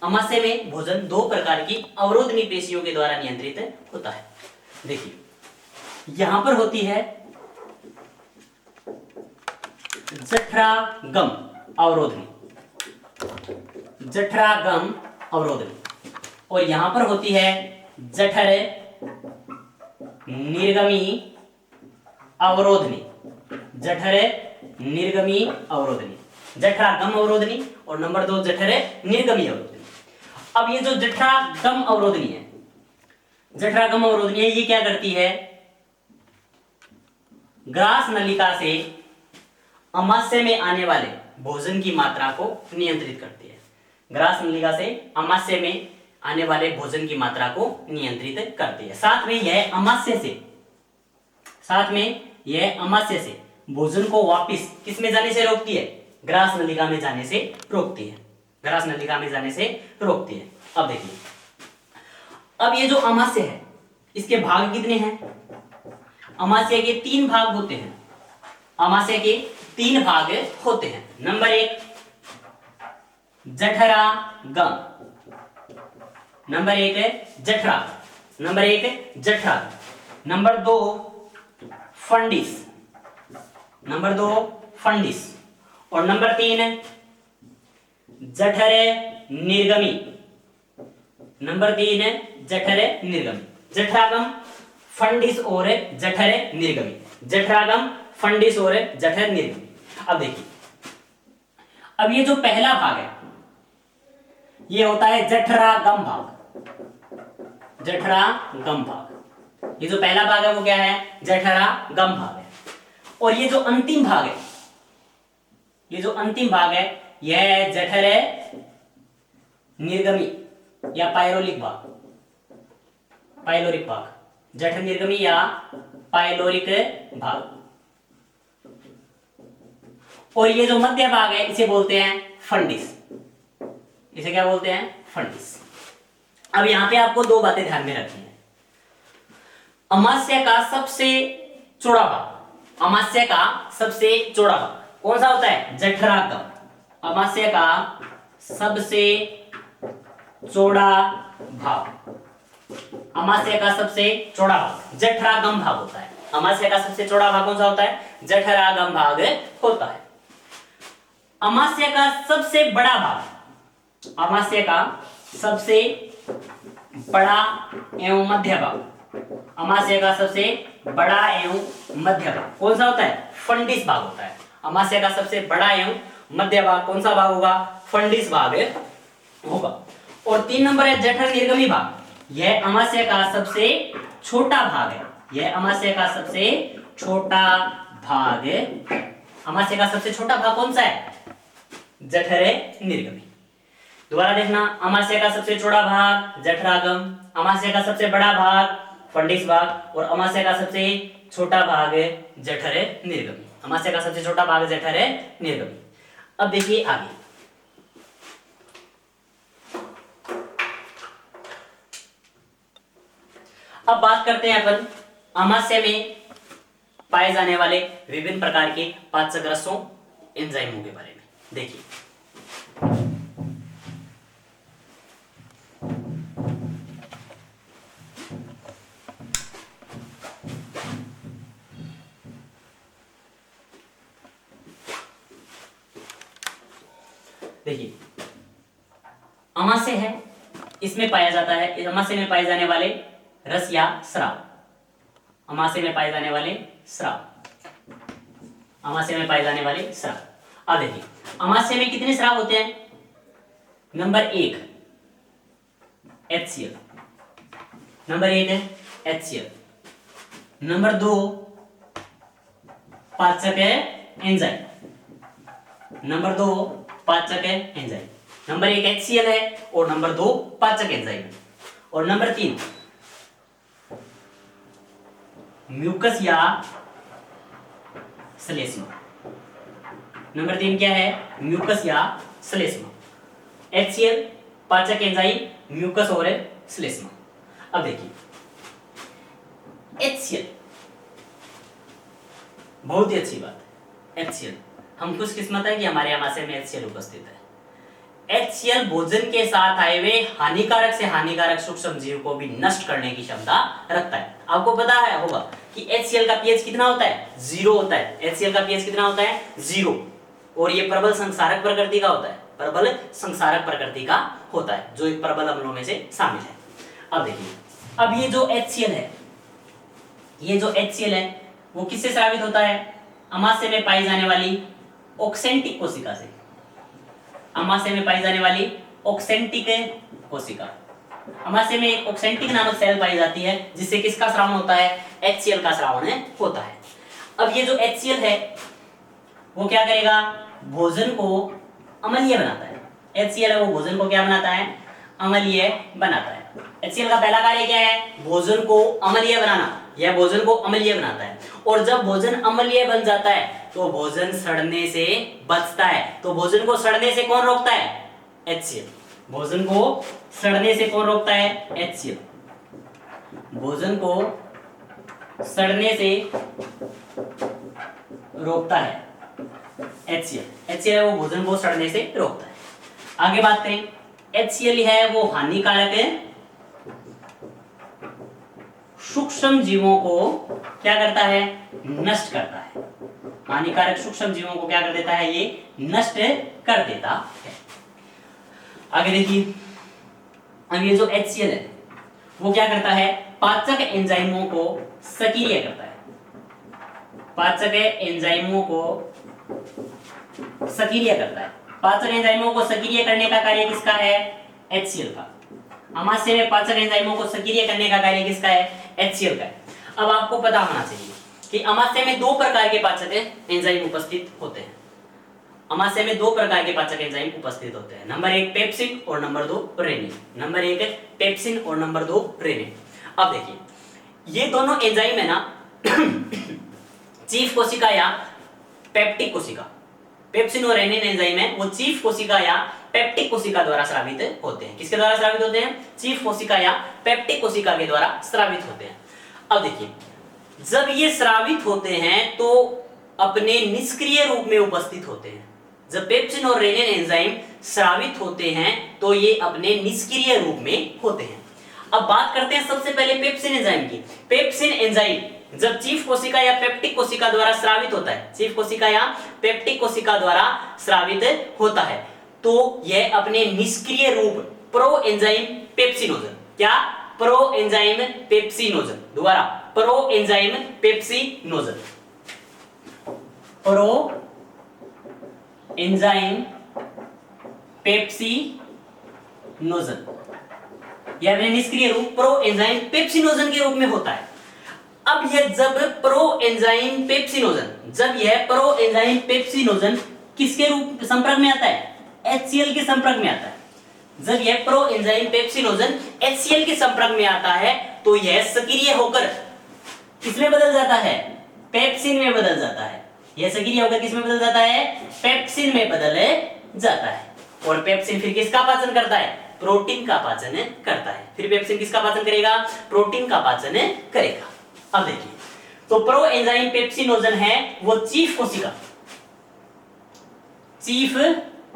आमाशय में भोजन दो प्रकार की अवरोधनी पेशियों के द्वारा नियंत्रित होता है। देखिए यहां पर होती है जठरागम अवरोधनी, जठरागम अवरोधनी, और यहां पर होती है जठर निर्गमी अवरोधनी, जठर निर्गमी अवरोधनी, जठरागम अवरोधनी और नंबर 2 जठर निर्गमी अवरोधनी। अब ये जो जठरागम अवरोधनी है, जठरागम अवरोधनी है, ये क्या करती है, ग्रास नलिका से आमाशय में आने वाले भोजन की मात्रा को नियंत्रित करती है। ग्रास नलिका से आमाशय में आने वाले भोजन की मात्रा को नियंत्रित करती है। साथ में यह आमाशय से, साथ में यह आमाशय से भोजन को वापस किस में जाने से रोकती है, ग्रास नलिका में जाने से रोकती है, ग्रास नलिका में जाने से रोकती है। अब देखिए अब ये जो आमाशय है इसके भाग कितने हैं, आमाशय के 3 भाग होते हैं, आमाशय के 3 भाग होते हैं। नंबर 1 जठरागम, नंबर 1 जठरा, नंबर 1 जठरा, नंबर 2 फंडिस, नंबर 2 फंडिस, और नंबर 3 जठर निर्गमी, नंबर 3 जठर निर्गमी। जठरागम, फंडिस और जठर निर्गमी, जठरागम, फंडिस और जठर निर्गमी। अब देखिए अब ये जो पहला भाग है ये होता है जठरागम भाग, जठरागम भाग, ये जो पहला भाग है वो क्या है, जठरागम भाग है। और ये जो अंतिम भाग है, ये जो अंतिम भाग है यह जठर निर्गमी या पायलोरिक भाग, पायलोरिक भाग, जठर निर्गमी या पायलोरिक भाग। और ये जो मध्य भाग है इसे बोलते हैं फंडिस, इसे क्या बोलते हैं, फंडिस। अब यहां पे आपको 2 बातें ध्यान में रखनी है। आमाशय का सबसे चौड़ा भाग, आमाशय का सबसे चौड़ा भाग कौन सा होता है, जठरागम। आमाशय का सबसे चौड़ा भाग, अमाशय का सबसे चौड़ा भाग जठरागम भाग होता है। अमाशय का सबसे चौड़ा भाग कौन सा होता है? जठरागम भाग होता है। अमाशय का सबसे बड़ा भाग, अमाशय का सबसे बड़ा एवं मध्य भाग, अमाशय का सबसे बड़ा एवं मध्य भाग कौन सा होता है? फंडिस भाग होता है। अमाशय का सबसे बड़ा एवं मध्य भाग कौन सा भाग होगा? फंडिस भाग होगा। और 3 नंबर है जठर निर्गमी भाग। यह अमाशय का सबसे छोटा भाग है। यह अमाशय का सबसे छोटा भाग है। अमाशय का सबसे छोटा भाग कौन सा है? जठर निर्गमी। दोबारा देखना, अमाशय का सबसे चौड़ा भाग जठरागम, अमाशय का सबसे बड़ा भाग फंडिस भाग और अमाशय का सबसे छोटा भाग जठर निर्गमी। अमाशय का सबसे छोटा भाग जठर निर्गमी। अब देखिए आगे, अब बात करते हैं अपन अमाशय में पाए जाने वाले विभिन्न प्रकार के पाचक रसों एंजाइमों के बारे में। देखिए देखिए अमाशय है, इसमें पाया जाता है, इस अमाशय में पाए जाने वाले रस या स्राव, अमाशय में पाए जाने वाले स्राव, अमाशय में पाए जाने वाले स्राव। अब देखिए अमाशय में कितने स्राव होते हैं? नंबर 1 HCl, नंबर 1 है HCl, नंबर 2 पाचक है एंजाइम, नंबर 2 पाचक है एंजाइम, नंबर 1 HCl है और नंबर 2 पाचक एंजाइम है, और नंबर 3 म्यूकस या श्लेष्मा। नंबर 3 क्या है? म्यूकस या श्लेष्मा। HCl, पाचक एंजाइम, म्यूकस और श्लेष्मा। अब देखिए HCl, बहुत ही अच्छी बात है। HCl, हम खुशकिस्मत है कि हमारे अमाशय में HCl उपस्थित है। HCl भोजन के साथ आए हुए हानिकारक से हानिकारक सूक्ष्म जीव को भी नष्ट करने की क्षमता रखता है। आपको पता है होगा कि HCl का पीएच कितना होता है? 0 होता है। HCl का पीएच कितना होता है? 0। और ये प्रबल संक्षारक प्रकृति का होता है, प्रबल संक्षारक प्रकृति का होता है, जो एक प्रबल अम्लों में से शामिल है। अब देखिए, अब ये जो HCl है, ये जो HCl है वो किससे स्रावित होता है? अमाशय में पाई जाने वाली ऑक्सेंटिक कोशिका से। अमाशय में पाई जाने वाली ऑक्सेंटिक कोशिका, अमाशय में एक ऑक्सेंटिक नामक सेल पाई जाती है जिससे किसका श्रावण होता है? HCl का श्रावण होता है। अब ये जो HCl है वो क्या करेगा? भोजन को अम्लीय बनाता है। HCl है वो भोजन को क्या बनाता है? अम्लीय बनाता है। HCl का पहला कार्य क्या है? भोजन को अम्लीय बनाना। यह भोजन को अम्लीय बनाता है, और जब भोजन अम्लीय बन जाता है तो भोजन सड़ने से बचता है। तो भोजन को सड़ने से कौन रोकता है? HCl। भोजन को सड़ने से कौन रोकता है? HCl। भोजन को सड़ने से रोकता है HCl। HCl है वो भोजन को सड़ने से रोकता है। आगे बात करें, HCl है वो हानिकारक सूक्ष्म जीवों को क्या करता है? नष्ट करता है। हानिकारक सूक्ष्म जीवों को क्या कर देता है? ये नष्ट कर देता है। आगे देखिए, अब ये जो HCl है वो क्या करता है? पाचक एंजाइमों को सक्रिय करता है। पाचक एंजाइमों को सक्रिय करता है। पाचक एंजाइमों को सक्रिय करने का कार्य किसका है? HCl का। अमाशय में पाचक एंजाइमों को सक्रिय करने का कार्य किसका है? HCl का है। अब आपको पता होना चाहिए कि अमाशय में 2 प्रकार के पाचक एंजाइम उपस्थित होते हैं। अमाशय में 2 प्रकार के पाचक एंजाइम उपस्थित होते हैं। नंबर 1 पेप्सिन और नंबर 2 रेनिन। नंबर 1 पेप्सिन और नंबर 2 रेनिन। अब देखिए, ये दोनों एंजाइम है ना चीफ कोशिका या पेप्टिक कोशिका, पेप्सिन और रेनिन एंजाइम है वो चीफ कोशिका या पेप्टिक कोशिका द्वारा स्रावित होते हैं। किसके द्वारा स्रावित होते हैं? चीफ कोशिका या पेप्टिक कोशिका के द्वारा स्रावित होते हैं। अब देखिए, जब ये स्रावित होते हैं तो अपने निष्क्रिय रूप में उपस्थित होते हैं। जब पेप्सिन और रेनिन एंजाइम स्रावित होते हैं तो ये अपने निष्क्रिय रूप में होते हैं। अब बात करते हैं सबसे पहले पेप्सिन एंजाइम की। पेप्सिन एंजाइम जब चीफ कोशिका या पेप्टिक कोशिका द्वारा स्रावित होता है, चीफ कोशिका या पेप्टिक कोशिका द्वारा स्रावित होता है, तो यह अपने निष्क्रिय रूप प्रो एंजाइम पेप्सिनोजन, क्या प्रो एंजाइम पेप्सिनोजन, दोबारा pro enzyme pepsinogen, pro enzyme pepsinogen, यह अपने निष्क्रिय रूप प्रो एंजाइम पेप्सिनोजन के रूप में होता है। अब यह जब प्रो एंजाइम पेप्सिनोजन, जब यह प्रो एंजाइम पेप्सिनोजन किसके रूप संपर्क में आता है, HCl के संपर्क में आता है, जब यह प्रो एंजाइम पेप्सिनोजन HCl के संपर्क में आता है तो यह सक्रिय होकर किसमें बदल जाता है, पेप्सिन में बदल जाता है। यह सक्रिय होकर किसमें बदल जाता है, पेप्सिन में बदल जाता है। और पेप्सिन फिर किसका पाचन करता है, प्रोटीन का पाचन करता है। फिर पेप्सिन किसका पाचन करेगा, प्रोटीन का पाचन करेगा। अब देखिए, तो प्रो एंजाइम पेप्सिनोजन है वो चीफ कोशिका, चीफ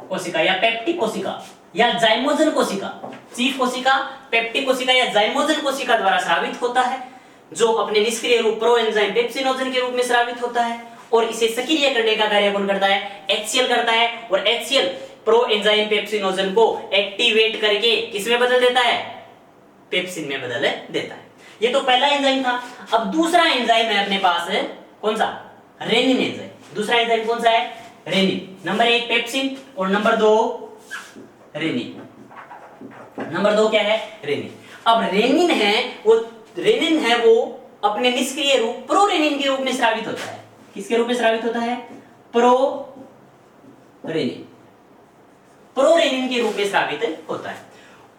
कोशिका या पेप्टिक कोशिका या जाइमोजन कोशिका, चीफ कोशिका, पेप्टिक कोशिका या जाइमोजन कोशिका द्वारा स्रावित होता है, जो अपने निष्क्रिय रूप प्रो एंजाइम पेप्सिनोजन के रूप में स्रावित होता है। और इसे सक्रिय करने का कार्य कौन करता है, HCl करता है। और HCl प्रो एंजाइम पेप्सिनोजन को एक्टिवेट करके किसमें बदल देता है, पेप्सिन में बदल देता है। ये तो पहला एंजाइम था। अब दूसरा एंजाइम है अपने पास है, कौन सा, रेनिन एंजाइम। दूसरा एंजाइम कौन सा है, रेनिन। नंबर 1 पेप्सिन और नंबर 2 रेनिन। नंबर 2 क्या है, रेनिन। अब रेनिन है वो अपने निष्क्रिय रूप प्रोरेनिन के रूप में स्रावित होता है। किसके रूप में स्रावित होता है, प्रोरेनिन, प्रोरेनिन के रूप में स्रावित होता है।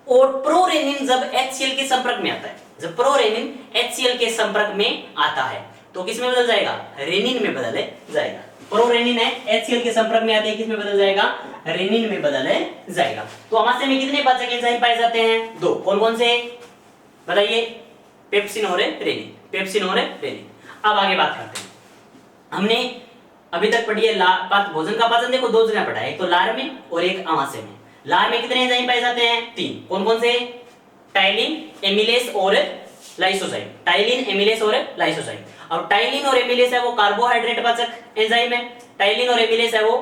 और प्रोरेनिन जब HCl के संपर्क में आता है, जब प्रोरेनिन HCl के संपर्क में आता है तो किसमें बदल जाएगा, रेनिन में बदल जाएगा। प्रोरेनिन है, HCl के संपर्क में आते हैं, किसमें बदल जाएगा, रेनिन में बदल जाएगा। तो अमाशय में कितने पाचक एंजाइम पाए जाते हैं, 2। कौन कौन से बताइए, पेप्सिन और रेनिन, पेप्सिन और रेनिन। अब आगे बात करते हैं। हमने अभी तक पढ़ी है भोजन का पाचन, देखो 2 जगह पढ़ा है, एक तो लार में और एक अमाशय में। लार में कितने एंजाइम पाए जाते हैं, 3। कौन कौन से, टाइलिन, एमिलेस और लाइसोजाइम, टाइलिन, एमिलेस और लाइसोजाइम। अब टाइलिन और एमिलेस है वो कार्बोहाइड्रेट पाचक एंजाइम है, टाइलिन और एमिलेस है वो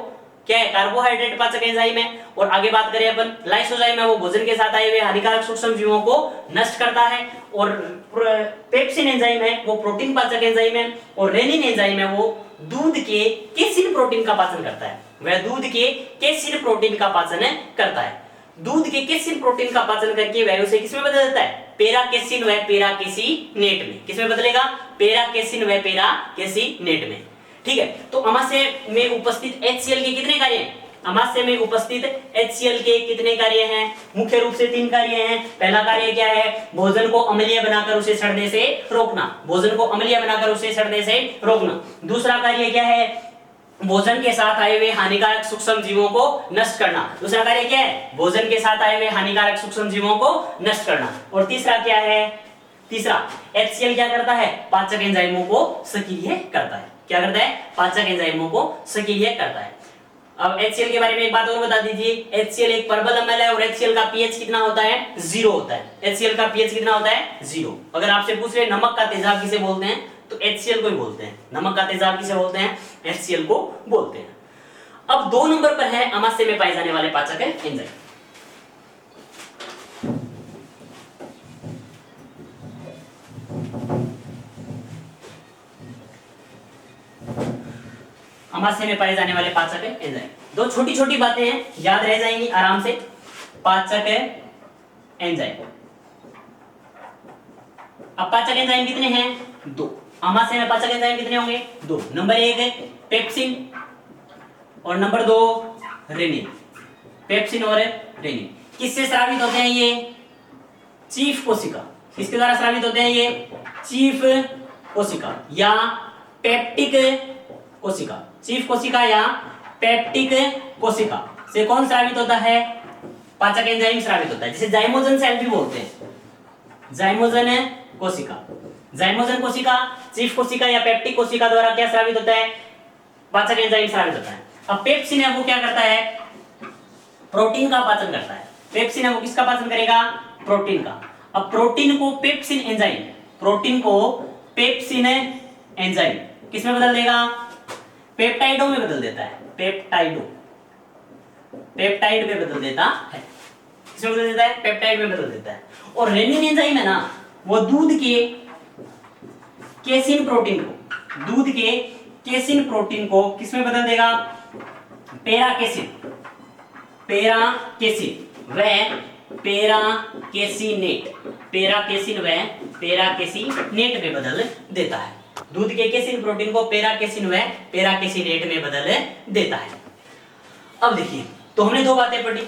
क्या है, कार्बोहाइड्रेट पाचक एंजाइम है। और आगे बात करें अपन, लाइसोजाइम है वो भोजन के साथ आए हुए हानिकारक सूक्ष्म जीवों को नष्ट करता है। और पेप्सिन एंजाइम है वो प्रोटीन पाचक एंजाइम है। और रेनिन एंजाइम है वो दूध के केसिन प्रोटीन का पाचन करता है, वह दूध के केसिन प्रोटीन का पाचन करता है। दूध के केसिन प्रोटीन का पाचन करके वह उसे किसमें बदल देता है, पेराकेसिन व पेराकेसिनेट में। किसमें बदलेगा, पेराकेसिन व पेराकेसिनेट में। ठीक है, तो अमाशय में उपस्थित HCl के कितने कार्य हैं, अमाशय में उपस्थित HCl के कितने कार्य हैं, मुख्य रूप से 3 कार्य हैं। पहला कार्य क्या है, भोजन को अम्लीय बनाकर उसे सड़ने से रोकना, भोजन को अम्लीय बनाकर उसे सड़ने से रोकना। दूसरा कार्य क्या है, भोजन के साथ आए हुए हानिकारक सूक्ष्म जीवों को नष्ट करना। दूसरा कार्य क्या है, भोजन के साथ आए हुए हानिकारक सूक्ष्म जीवों को नष्ट करना। और तीसरा क्या है, तीसरा HCl क्या करता है, पाचक एंजाइमों को सक्रिय करता है। क्या करता है, पाचक एंजाइमों को सक्रिय करता है। अब HCl के बारे में एक बात और बता दीजिए, HCl एक परबल अम्ल है और HCl का pH कितना होता है, 0 होता है। HCl का pH कितना होता है, 0। अगर आपसे पूछ रहे नमक का तेजाब किसे बोलते हैं, तो HCl को ही बोलते हैं। नमक का तेजाब किसे बोलते हैं, HCl को बोलते हैं। अब 2 नंबर पर है अमाशय में पाए जाने वाले पाचक एंजाइम। अमाशय में पाए जाने वाले पाचक एंजाइम, 2 छोटी छोटी बातें हैं, याद रह जाएंगी आराम से। पाचक एंजाइम, अब पाचक एंजाइम कितने हैं, 2। अमाशय में पाचक एंजाइम कितने होंगे, 2। नंबर 1 पेप्सिन और नंबर 2 रेनिन। पेप्सिन और रेनिन किससे स्रावित होते हैं, ये चीफ कोशिका। किसके द्वारा स्रावित होते हैं, ये चीफ कोशिका या पेप्टिक कोशिका। चीफ कोशिका या पेप्टिक कोशिका से कौन स्रावित होता है, पाचक एंजाइम स्रावित होता है, जिसे जाइमोजन सेल भी बोलते हैं। जाइमोजन कोशिका, जाइमोजन कोशिका चीफ कोशिका या पेप्टिक कोशिका द्वारा क्या स्रावित होता है, पाचक एंजाइम स्रावित होता है। अब पेप्सिन है वो क्या करता है, प्रोटीन का पाचन करता है। पेप्सिन है वो किसका पाचन करेगा, प्रोटीन का। अब प्रोटीन को पेप्सिन एंजाइम, प्रोटीन को पेप्सिन एंजाइम किसमें बदल देगा? पेप्टाइडो में बदल देता है, पेप्टाइडो, पेप्टाइड में बदल देता है। किसमें बदल देता है? पेप्टाइड में बदल देता है। और रेनिन एंजाइम है ना, वो दूध के केसिन प्रोटीन को, दूध के केसिन प्रोटीन को किसमें बदल देगा? पेराकेसिन, पेराकेसिन व पेराकेसिनेट, पेराकेसिन व पेराकेसिनेट में बदल देता है। दूध के केसिन प्रोटीन को पेराकेसिन व पेराकेसिनेट में बदल देता है। अब देखिए, तो हमने दो बातें पढ़ी,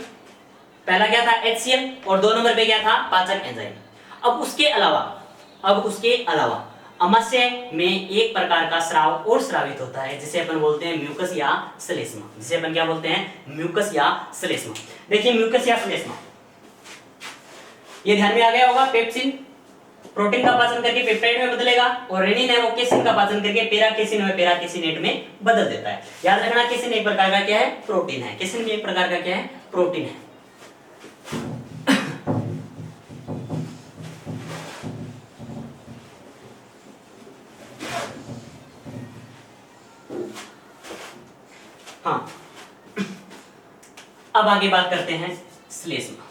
पहला क्या था? HCl और 2 नंबर पे क्या था? पाचक एंजाइम। अब उसके अलावा अमाशय में एक प्रकार का स्राव और स्रावित होता है जिसे अपन बोलते हैं म्यूकस या श्लेष्मा, जिसे अपन क्या बोलते हैं? म्यूकस या श्लेष्मा। देखिए म्यूकस या श्लेष्मा, ये ध्यान में आ गया होगा। पेप्सिन प्रोटीन का पाचन करके पेप्टाइड में बदलेगा और रेनिन है वो केसिन का पाचन करके पेराकेसिन और पेराकेसिनेट में बदल देता है। याद रखना, केसिन एक प्रकार का क्या है? प्रोटीन है। केसिन एक प्रकार का क्या है? प्रोटीन है। हाँ, अब आगे बात करते हैं श्लेष्मा,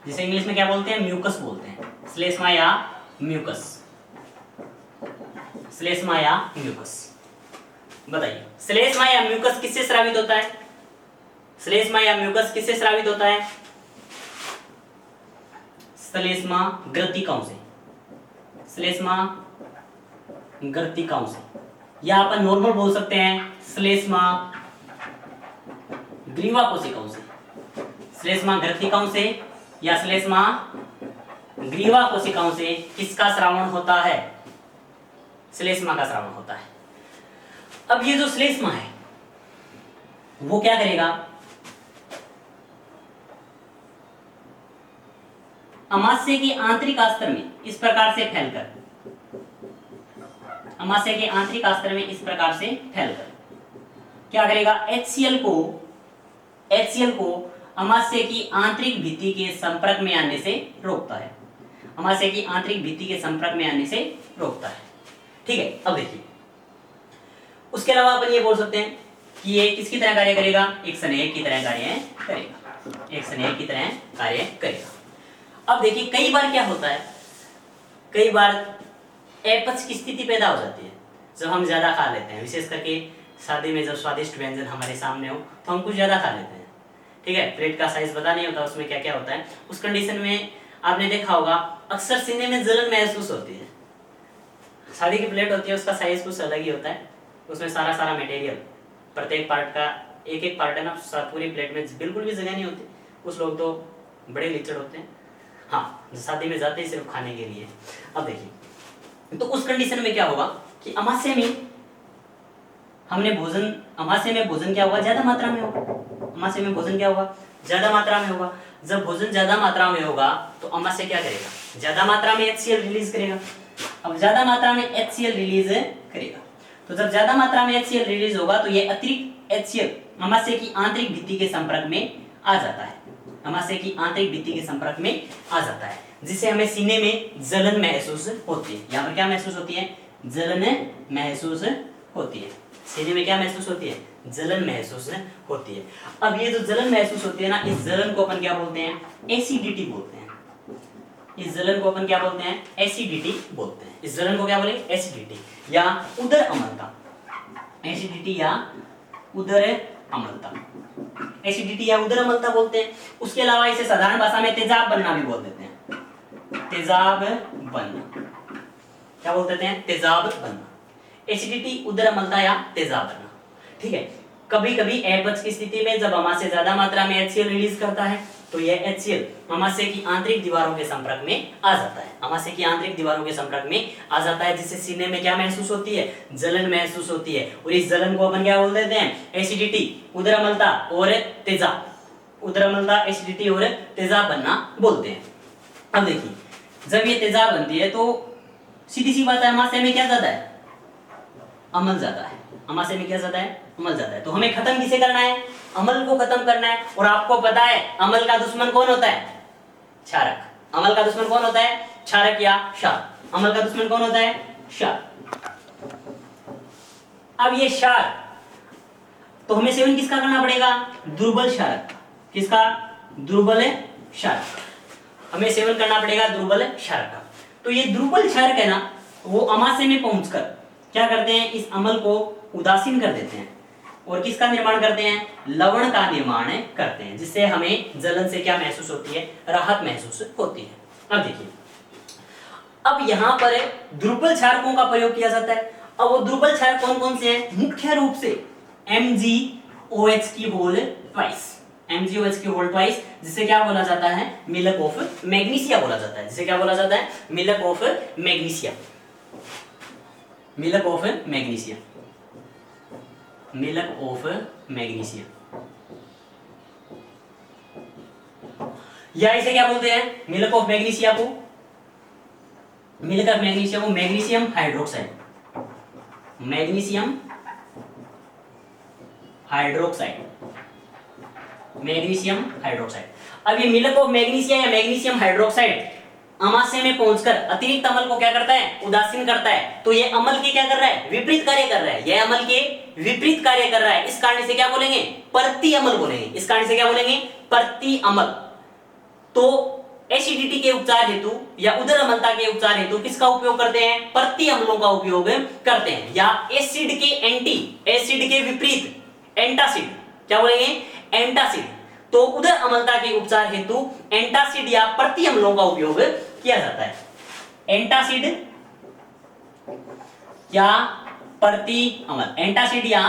जिसे इंग्लिश में क्या बोलते हैं? म्यूकस बोलते हैं। श्लेष्मा या म्यूकस, श्लेष्मा या म्यूकस। बताइए, श्लेष्मा या म्यूकस किससे स्रावित होता है? श्लेष्मा या म्यूकस किससे स्रावित होता है? श्लेष्मा ग्रथिकाओं से, श्लेष्मा ग्रथिकाओं से, या अपन नॉर्मल बोल सकते हैं श्लेष्मा ग्रीवा कोशिकाओं से। श्लेष्मा ग्रथिकाओं से या श्लेष्मा ग्रीवा कोशिकाओं से किसका श्रावण होता है? श्लेष्मा का श्रावण होता है। अब ये जो श्लेष्मा है वो क्या करेगा? अमाशय के आंतरिक आस्तर में इस प्रकार से फैलकर, अमाशय के आंतरिक आस्तर में इस प्रकार से फैलकर क्या करेगा? HCl को अमाशय की आंतरिक भित्ति के संपर्क में आने से रोकता है, अमाशय की आंतरिक भित्ति के संपर्क में आने से रोकता है। ठीक है, अब देखिए, उसके अलावा अपन ये बोल सकते हैं कि ये किसकी तरह कार्य करेगा? एक स्नेहक की तरह कार्य करेगा, एक स्नेहक की तरह कार्य करेगा। अब देखिए, कई बार क्या होता है, कई बार अपच की स्थिति पैदा हो जाती है जब हम ज्यादा खा लेते हैं, विशेष करके शादी में जब स्वादिष्ट व्यंजन हमारे सामने हो तो हम कुछ ज्यादा खा लेते हैं। ठीक है, प्लेट का साइज पता नहीं होता उसमें क्या क्या होता है। उस कंडीशन में आपने देखा होगा अक्सर सीने में जलन महसूस होती है। शादी की प्लेट होती है, उसका साइज कुछ अलग ही होता है, उसमें सारा मटेरियल, प्रत्येक पार्ट का एक एक पार्ट है ना, पूरी प्लेट में बिल्कुल भी जगह नहीं होती। कुछ लोग तो बड़े लिचड़ होते हैं, हाँ, शादी में जाते ही सिर्फ खाने के लिए। अब देखिए, तो उस कंडीशन में क्या होगा कि अमाशय में हमने भोजन, अमाशय में भोजन क्या होगा? ज्यादा मात्रा में होगा। अमाशय में भोजन क्या होगा? ज्यादा मात्रा में होगा। जब भोजन ज्यादा मात्रा में होगा तो अमाशय क्या करेगा? ज्यादा मात्रा में HCl रिलीज करेगा। अब ज्यादा मात्रा में HCl रिलीज करेगा, तो जब ज्यादा मात्रा में HCl रिलीज होगा तो ये अतिरिक्त HCl अमाशय की आंतरिक भित्ति के संपर्क में आ जाता है, अमाशय की आंतरिक भित्ति के संपर्क में आ जाता है, जिससे हमें सीने में जलन महसूस होती है। यहाँ पर क्या महसूस होती है? जलन महसूस होती है। सीने में क्या महसूस होती है? जलन महसूस होती है। अब ये जो जलन महसूस होती है ना, इस जलन को अपन क्या बोलते हैं? एसिडिटी बोलते हैं। इस जलन को अपन क्या बोलते हैं? एसिडिटी बोलते हैं। इस जलन को क्या बोलेंगे? एसिडिटी या उदर अम्लता, एसिडिटी या उदर अम्लता, एसिडिटी या उदर अम्लता बोलते हैं। उसके अलावा इसे साधारण भाषा में तेजाब बनना भी बोल देते हैं। तेजाब बनना क्या बोल देते हैं? तेजाब बनना, एसिडिटी, उदर अम्लता या तेजाब बनना। ठीक है, कभी कभी अपच की स्थिति में जब अमाशय ज्यादा मात्रा में HCl रिलीज करता है तो यह HCl अमाशय की आंतरिक दीवारों के संपर्क में आ जाता है, अमाशय की आंतरिक दीवारों के संपर्क में आ जाता है, जिससे सीने में क्या महसूस होती है? जलन महसूस होती है। और इस जलन को अपन क्या बोल देते हैं? एसिडिटी, उदर अम्लता और तेजाब, उदर अम्लता, एसिडिटी और तेजाब बनना बोलते हैं। अब देखिए, जब ये तेजाब बनती है तो सीधी सी बात है, अमाशय में क्या जाता है? अमल जाता है। अमाशय में क्या जाता है? अमल जाता है। तो हमें खत्म किसे करना है? अमल को खत्म करना है। और आपको पता है अमल का दुश्मन कौन होता है? क्षारक। अम्ल का दुश्मन कौन होता है? क्षारक या क्षार। अम्ल का दुश्मन कौन होता है? क्षार। अब ये क्षार, तो हमें सेवन किसका करना पड़ेगा? दुर्बल क्षारक। किसका? दुर्बल क्षारक। हमें सेवन करना पड़ेगा दुर्बल क्षारक का। तो ये दुर्बल क्षारक है ना, वो अमाशय में पहुंचकर क्या करते हैं? इस अम्ल को उदासीन कर देते हैं और किसका निर्माण करते हैं? लवण का निर्माण करते हैं, जिससे हमें जलन से क्या महसूस होती है? राहत महसूस होती है। अब देखिए, अब यहाँ पर दुर्बल क्षारकों का प्रयोग किया जाता है। अब वो दुर्बल क्षारक कौन कौन से हैं? मुख्य रूप से MgOH की होल ट्वाइस, MgOH की होल ट्वाइस, जिसे क्या बोला जाता है? मिल्क ऑफ मैग्नीशिया बोला जाता है। जिसे क्या बोला जाता है? Milk of magnesia. Milk of magnesia, milk of magnesia, या इसे क्या बोलते हैं? मिल्क ऑफ मैग्नीशिया को, मिल्क ऑफ मैग्नीशिया को magnesium hydroxide, magnesium hydroxide, magnesium hydroxide. अब ये मिल्क ऑफ मैग्नीशिया या मैग्नीशियम हाइड्रोक्साइड अमाशय में पहुंचकर अतिरिक्त अम्ल को क्या करता है? उदासीन करता है। तो ये अम्ल के क्या कर रहा है? विपरीत कार्य कर रहा है। ये अम्ल के विपरीत कार्य कर रहा है। इस कारण से क्या बोलेंगे? प्रति अम्ल बोलेंगे। इस कारण से क्या बोलेंगे? प्रति अम्ल। तो एसिडिटी के उपचार हेतु या उदर अम्लता के उपचार हेतु किसका उपयोग करते हैं? प्रति अम्लों का उपयोग करते हैं, या एसिड के एंटी, एसिड के विपरीत एंटासिड, क्या बोलेंगे? एंटासिड। तो उदर अम्लता के उपचार हेतु एंटासिड या प्रति अम्लों का उपयोग किया जाता है। एंटासिड या प्रति अम्ल, एंटासिड या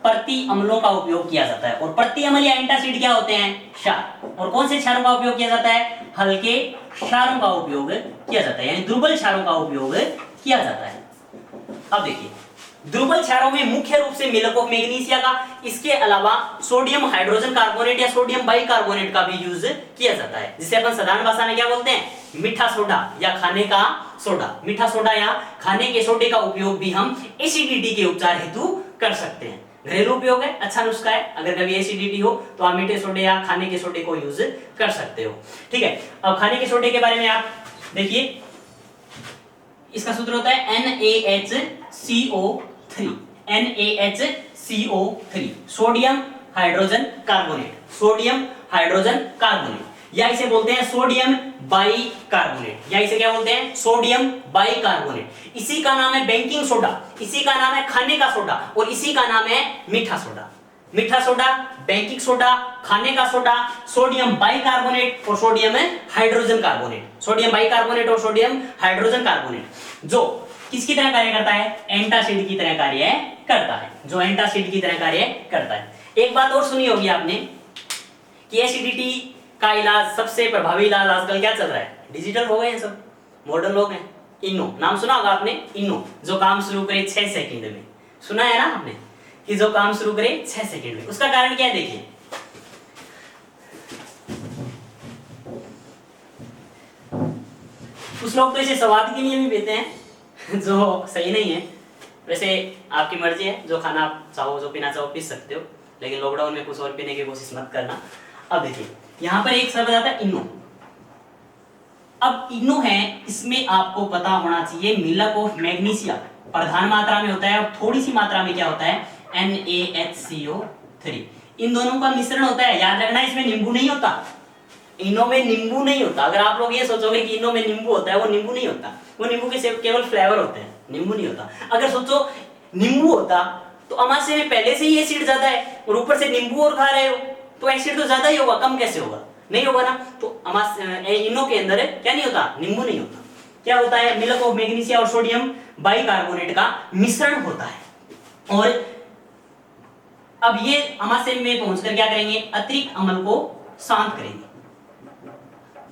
प्रति अम्लों का उपयोग किया जाता है। और प्रति अम्ल या एंटासिड क्या होते हैं? क्षार। और कौन से क्षारों का उपयोग किया जाता है? हल्के क्षारों का उपयोग किया जाता है, यानी दुर्बल क्षारों का उपयोग किया जाता है। अब देखिए, दुर्बल क्षारों में मुख्य रूप से मिल्क ऑफ मैग्नीशिया का, इसके अलावा सोडियम हाइड्रोजन कार्बोनेट या सोडियम बाइकार्बोनेट का भी यूज किया जाता है, जिसे अपन साधारण भाषा में क्या बोलते हैं? मीठा सोडा या खाने का सोडा। मीठा सोडा या खाने के सोडे का उपयोग भी हम एसिडिटी के उपचार हेतु कर सकते हैं। घरेलू उपयोग है, अच्छा नुस्खा है। अगर कभी एसिडिटी हो तो आप मीठे सोडे या खाने के सोडे को यूज कर सकते हो। ठीक है, अब खाने के सोडे के बारे में आप देखिए, इसका सूत्र होता है NaHCO3, NaHCO3, sodium hydrogen carbonate, sodium hydrogen carbonate, या इसे बोलते हैं सोडियम बाइकार्बोनेट, या इसे क्या बोलते हैं? Sodium bicarbonate. इसी का नाम है बेकिंग सोडा, इसी का नाम है खाने का सोडा, और इसी का नाम है मीठा सोडा। मीठा सोडा, बेकिंग सोडा, खाने का सोडा, सोडियम बाइकार्बोनेट और sodium hydrogen carbonate. Sodium bicarbonate और सोडियम हाइड्रोजन कार्बोनेट जो किसकी तरह कार्य करता है? एंटासिड की तरह कार्य करता है, जो एंटासिड की तरह कार्य करता है। एक बात और सुनी होगी आपने कि एसिडिटी का इलाज, सबसे प्रभावी इलाज आजकल क्या चल रहा है? डिजिटल हो गए हैं सब, मॉडर्न लोग हैं। इनो नाम सुना होगा आपने? इनो, जो काम शुरू करे 6 सेकंड में। सुना है ना आपने कि जो काम शुरू करे 6 सेकंड में? उसका कारण क्या है? देखिए, कुछ लोग तो इसे स्वाद के लिए भी पीते हैं, जो सही नहीं है। वैसे आपकी मर्जी है, जो खाना आप चाहो, जो पीना चाहो पी सकते हो, लेकिन लॉकडाउन में कुछ और पीने की कोशिश मत करना। अब देखिए, यहाँ पर एक शब्द आता है इनो। अब इनो है, इसमें आपको पता होना चाहिए मिल्क ऑफ मैग्नीशिया प्रधान मात्रा में होता है, और थोड़ी सी मात्रा में क्या होता है? NaHCO3। इन दोनों का मिश्रण होता है। याद रखना, इसमें नींबू नहीं होता, इनो में नींबू नहीं होता। अगर आप लोग ये सोचोगे कि इनो में नींबू होता है, वो नींबू नहीं होता, वो नींबू के केवल फ्लेवर होते हैं, नींबू नहीं होता। अगर सोचो नींबू होता तो अमाशय में पहले से ही एसिड ज्यादा है और ऊपर से नींबू और खा रहे हो, तो एसिड तो ज्यादा ही होगा, कम कैसे होगा? नहीं होगा ना। तो इनो के अंदर क्या नहीं होता? नींबू नहीं होता। क्या होता है? मिल्क ऑफ मैग्नीशिया और सोडियम बाइकार्बोनेट का मिश्रण होता है। और अब ये अमाशय में पहुंचकर क्या करेंगे? अतिरिक्त अम्ल को शांत करेंगे,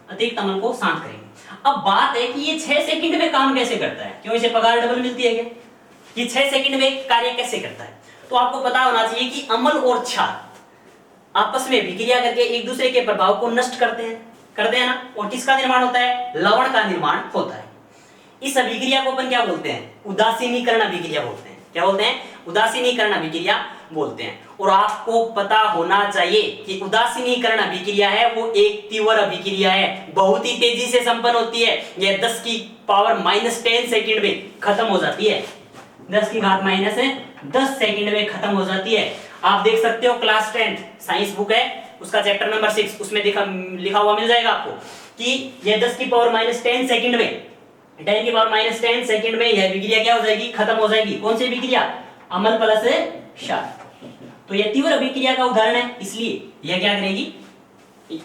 अतिरिक्त अम्ल को शांत करेंगे। अब बात है कि ये 6 सेकंड में काम कैसे करता है? क्यों इसे पगार डबल मिलती है क्या? ये 6 सेकंड में कार्य कैसे करता है? तो आपको पता होना चाहिए कि अम्ल और क्षार आपस में विक्रिया करके एक दूसरे के प्रभाव को नष्ट करते हैं ना। और किसका निर्माण होता है? लवण का निर्माण होता है। इस अभिक्रिया को अपन क्या बोलते हैं? उदासीनीकरण अभिक्रिया बोलते हैं। क्या बोलते हैं? उदासीनीकरण अभिक्रिया। बोलते हैं। और आपको पता होना चाहिए कि उदासीनीकरण अभिक्रिया है वो एक तीव्र अभिक्रिया है, बहुत ही तेजी से संपन्न होती है। यह 10 की पावर -10 सेकंड में खत्म हो जाती है, 10 की घात -10 सेकंड में खत्म हो जाती है। आप देख सकते हो क्लास 10 साइंस बुक है, उसका चैप्टर नंबर 6, उसमें लिखा हुआ मिल जाएगा आपको कि यह 10 की पावर -10 सेकंड में, 10 की पावर -10 सेकंड में यह विक्रिया क्या हो जाएगी, खत्म हो जाएगी। कौन सी विक्रिया, अम्ल प्लस क्षार। तो यह तीव्र अभिक्रिया का उदाहरण है, इसलिए यह क्या करेगी,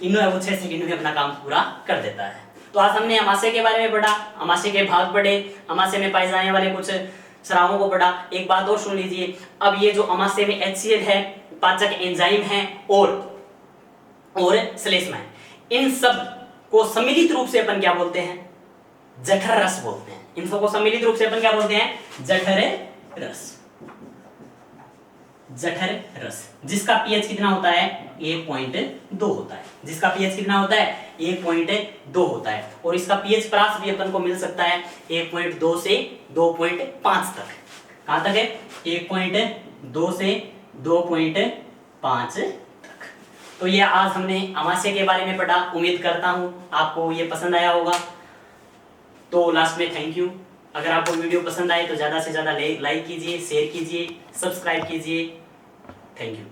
इन्हों 6 सेकंड में अपना काम पूरा कर देता है। तो आज हमने अमाशय के बारे में पढ़ा, अमाशय के भाग पढ़े, अमाशय में पाए जाने वाले कुछ स्रावों को पढ़ा। एक बात और सुन लीजिए, अब ये जो अमाशय में HCl है, पाचक एंजाइम है और श्लेष्मा है, इन सब को सम्मिलित रूप से अपन क्या बोलते हैं, जठर रस बोलते हैं। इन सबको सम्मिलित रूप से अपन क्या बोलते हैं, जठर रस। जठर रस जिसका पीएच कितना होता है, 1.2 होता है। जिसका पीएच कितना होता है, 1.2 होता है। और इसका पीएच प्रास भी अपन को मिल सकता है 1.2 से 2.5 तक। कहां तक है, 1.2 से 2.5 तक। तो ये आज हमने अमाशय के बारे में पढ़ा। उम्मीद करता हूं आपको ये पसंद आया होगा। तो लास्ट में थैंक यू। अगर आपको वीडियो पसंद आए तो ज़्यादा से ज़्यादा लाइक कीजिए, शेयर कीजिए, सब्सक्राइब कीजिए। Thank you.